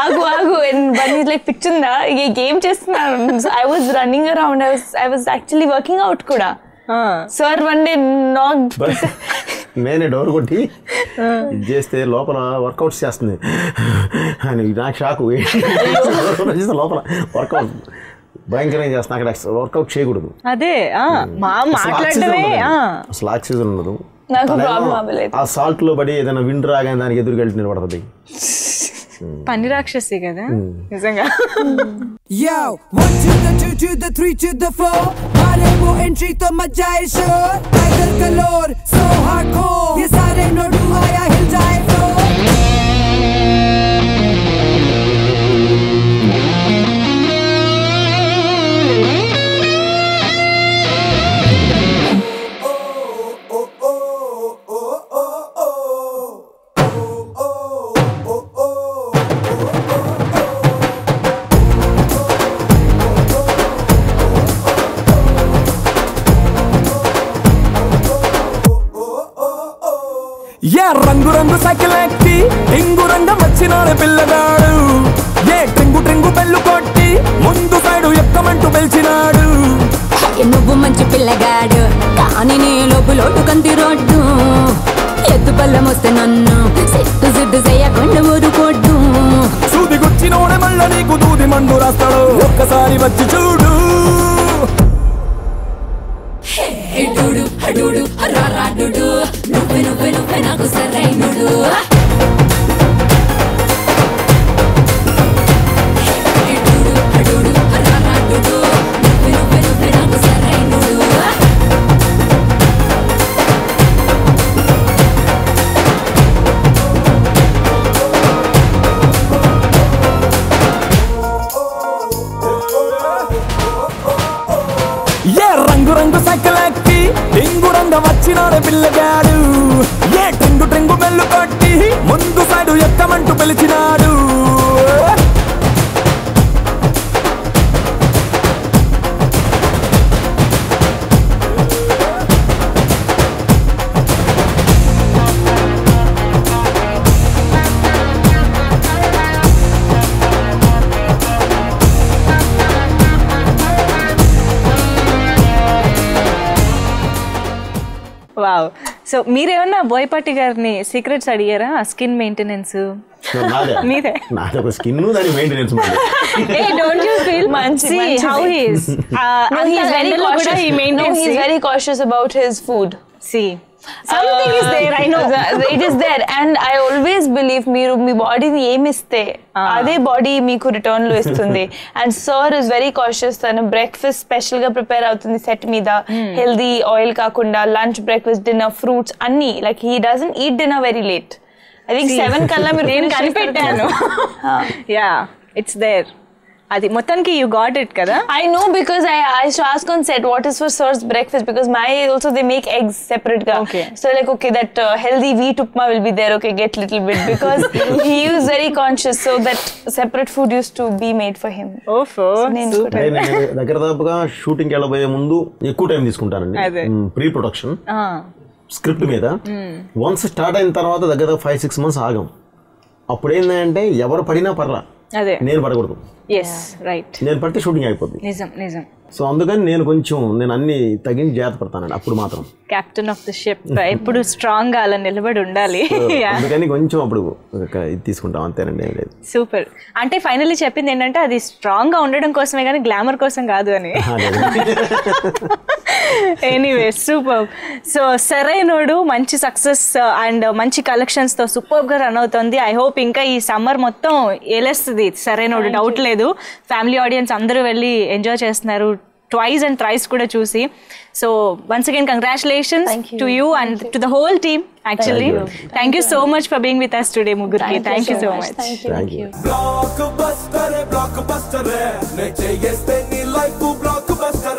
ఆగు అండ్ వన్ ఈజ్ లైక్ పిచ్చుందా ఈ గేమ్ చేస్తున్నాను. I was running around, I was actually working out కూడా. సార్ వన్ డే నేనే డోర్ కొట్టి ఇది చేస్తే లోపల వర్కౌట్స్ చేస్తుంది అని నాకు షాకు. లోపల వర్కౌట్ భయంకరంగా చేస్తున్నా, అక్కడ వర్కౌట్ చేయకూడదు. అదే మాట్లాడటమే అసలు ఆక్సిజన్ ఉండదు. ఆ సాల్ట్ లో పడి ఏదైనా విండ్ రాగానే దానికి ఎదురుకెళ్ళి నిలబడుతుంది. పని రాక్షసి కదా నిజంగా. Yo, 1 to the 2 to the 3 to the 4. मारे वो एंट्री तो मचा है शोर. टाइगर कलोर so hardcore. ये सारे नोडू आया हिल जाए फ्लोर. రంగు సైకిల్ ఎక్కి టింగు రంగం వచ్చినాడు పిల్లగాడు ఏ ట్రింగు ట్రింగు బెల్లు కొట్టి ముందు సైడు ఎక్కమంటూ పిలిచినాడు నువ్వు మంచి పిల్లగాడు కానీ నీ లోపులోటు కంది రోడ్డు ఎత్తు పళ్ళం వస్తే నన్ను సిట్టు సిద్దు చేయకుండా ఊరుకోడ్డు సూది గుచ్చినోడే మళ్ళా నీకు దూది మండు రాస్తాడు ఒక్కసారి వచ్చి చూడు డూడు హడూడు హరారాడుడు నువ్వే నువ్వే నువ్వే నాకు సరైనడు రంగు రంగు సైకిల్ ఎక్కి టింగు రంగం వచ్చినాడు పిల్లగాడు ఏ ట్రింగు ట్రింగు బెల్లు కొట్టి ముందు సైడు ఎక్కమంటూ పిలిచినాడు వావ్. సో మీరేమన్నా బోయపాటి గారిని సీక్రెట్స్ అడిగారా ఆ స్కిన్ మెయింటెనెన్స్ మీరే? నాది ఒక స్కిన్ దాని మెయింటెనెన్స్ డోంట్ యూ ఫీల్ మంచి how he is he's very cautious about his food. See, something is there, I know. It is there, and I always believe మీరు మీ బాడీని ఏమి ఇస్తే అదే బాడీ మీకు రిటర్న్ లో ఇస్తుంది. And sir is very cautious. తను బ్రేక్ఫాస్ట్ స్పెషల్ గా ప్రిపేర్ అవుతుంది సెట్ మీద, హెల్దీ ఆయిల్ కాకుండా లంచ్ బ్రేక్ఫాస్ట్ డిన్నర్ ఫ్రూట్స్ అన్ని. Like he doesn't eat dinner very late. I think 7 కల్లా మీరు నేను కనిపెట్టాను. Yeah, it's there. అది మొత్తానికి యూ గాట్ ఇట్ కదా? I know because I used to ask on set what is for sir's breakfast because my also they make eggs separate ga. Okay. So like okay that healthy wheat upma will be there, okay, get little bit because he was very conscious so that separate food used to be made for him. దగ్గర దాపుగా షూటింగ్కి వెళ్ళబోయే ముందు ఎక్కువ time తీసుకుంటానండి pre production script మీద. Once start అయిన తర్వాత దగ్గర 5-6 months ఆగం. అప్పుడు ఏంటంటే ఎవరు పడినా పర్లా, నేను పడకూడదు. నేను పడితే షూటింగ్ అయిపోద్ది. నిజం నిజం. సో అందుకని నేను అన్ని తగిన జాగ్రత్త పడతానండి అప్పుడు మాత్రం. కెప్టెన్ ఆఫ్ ద షిప్ ఎప్పుడు స్ట్రాంగ్ గా అలా నిలబడి ఉండాలి. అందుకని కొంచెం అప్పుడు ఇది తీసుకుంటాం అంతేనండి, ఏం లేదు. సూపర్. అంటే ఫైనల్లీ చెప్పింది ఏంటంటే అది స్ట్రాంగ్ గా ఉండడం కోసమే కానీ గ్లామర్ కోసం కాదు అని. Anyway super. సో సరైనోడు మంచి సక్సెస్ అండ్ మంచి కలెక్షన్స్ తో సూపర్ గా రన్ అవుతుంది. ఐ హోప్ ఇంకా ఈ సమ్మర్ మొత్తం ఏలేస్తుంది సరైనోడు, డౌట్ లేదు. ఫ్యామిలీ ఆడియన్స్ అందరూ వెళ్ళి ఎంజాయ్ చేస్తున్నారు twice and thrice kuda chusi. So once again congratulations to you and to the whole team actually. Thank you so much for being with us today Mugurki. Thank you so much. Thank you. Blockbuster ne cheyeste ni life blockbuster